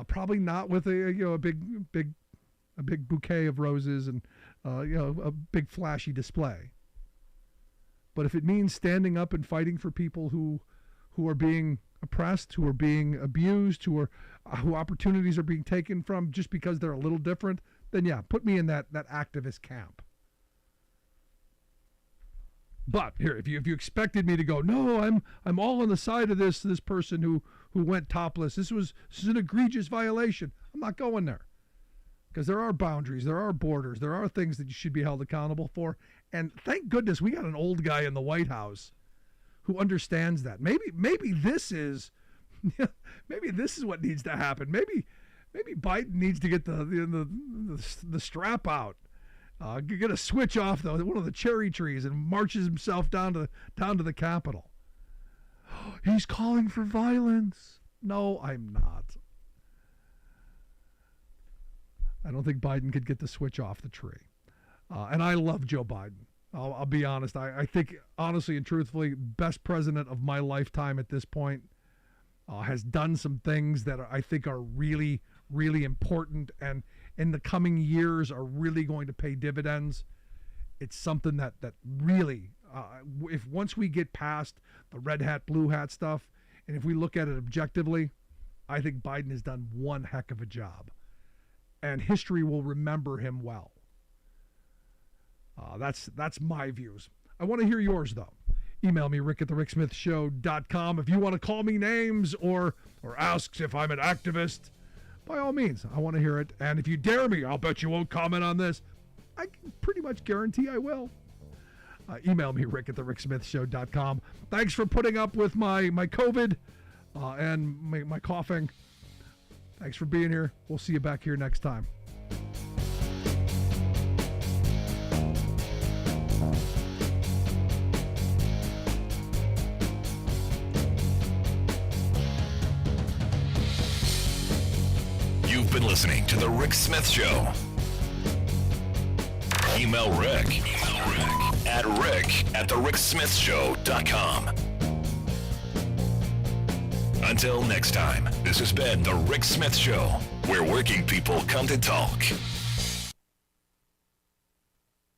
Probably not with a big bouquet of roses and a big flashy display. But if it means standing up and fighting for people who are being oppressed, who are being abused, who opportunities are being taken from just because they're a little different, then yeah, put me in that activist camp. But here, if you expected me to go, no, I'm all on the side of this person who went topless. This is an egregious violation. I'm not going there. Because there are boundaries, there are borders, there are things that you should be held accountable for. And thank goodness we got an old guy in the White House who understands that. Maybe this is what needs to happen. Maybe Biden needs to get the strap out. Get a switch off one of the cherry trees and marches himself down to the Capitol. He's calling for violence. No, I'm not. I don't think Biden could get the switch off the tree. And I love Joe Biden. I'll be honest. I think, honestly and truthfully, best president of my lifetime at this point. Has done some things that I think are really, really important and in the coming years are really going to pay dividends. It's something that really, if once we get past the red hat, blue hat stuff, and if we look at it objectively, I think Biden has done one heck of a job. And history will remember him well. That's my views. I want to hear yours, though. Email me, rick@thericksmithshow.com. If you want to call me names or ask if I'm an activist, by all means, I want to hear it. And if you dare me, I'll bet you won't comment on this. I can pretty much guarantee I will. Email me, rick@thericksmithshow.com. Thanks for putting up with my COVID and my coughing. Thanks for being here. We'll see you back here next time. You've been listening to The Rick Smith Show. Email Rick at rick@thericksmithshow.com. Until next time, this has been The Rick Smith Show, where working people come to talk.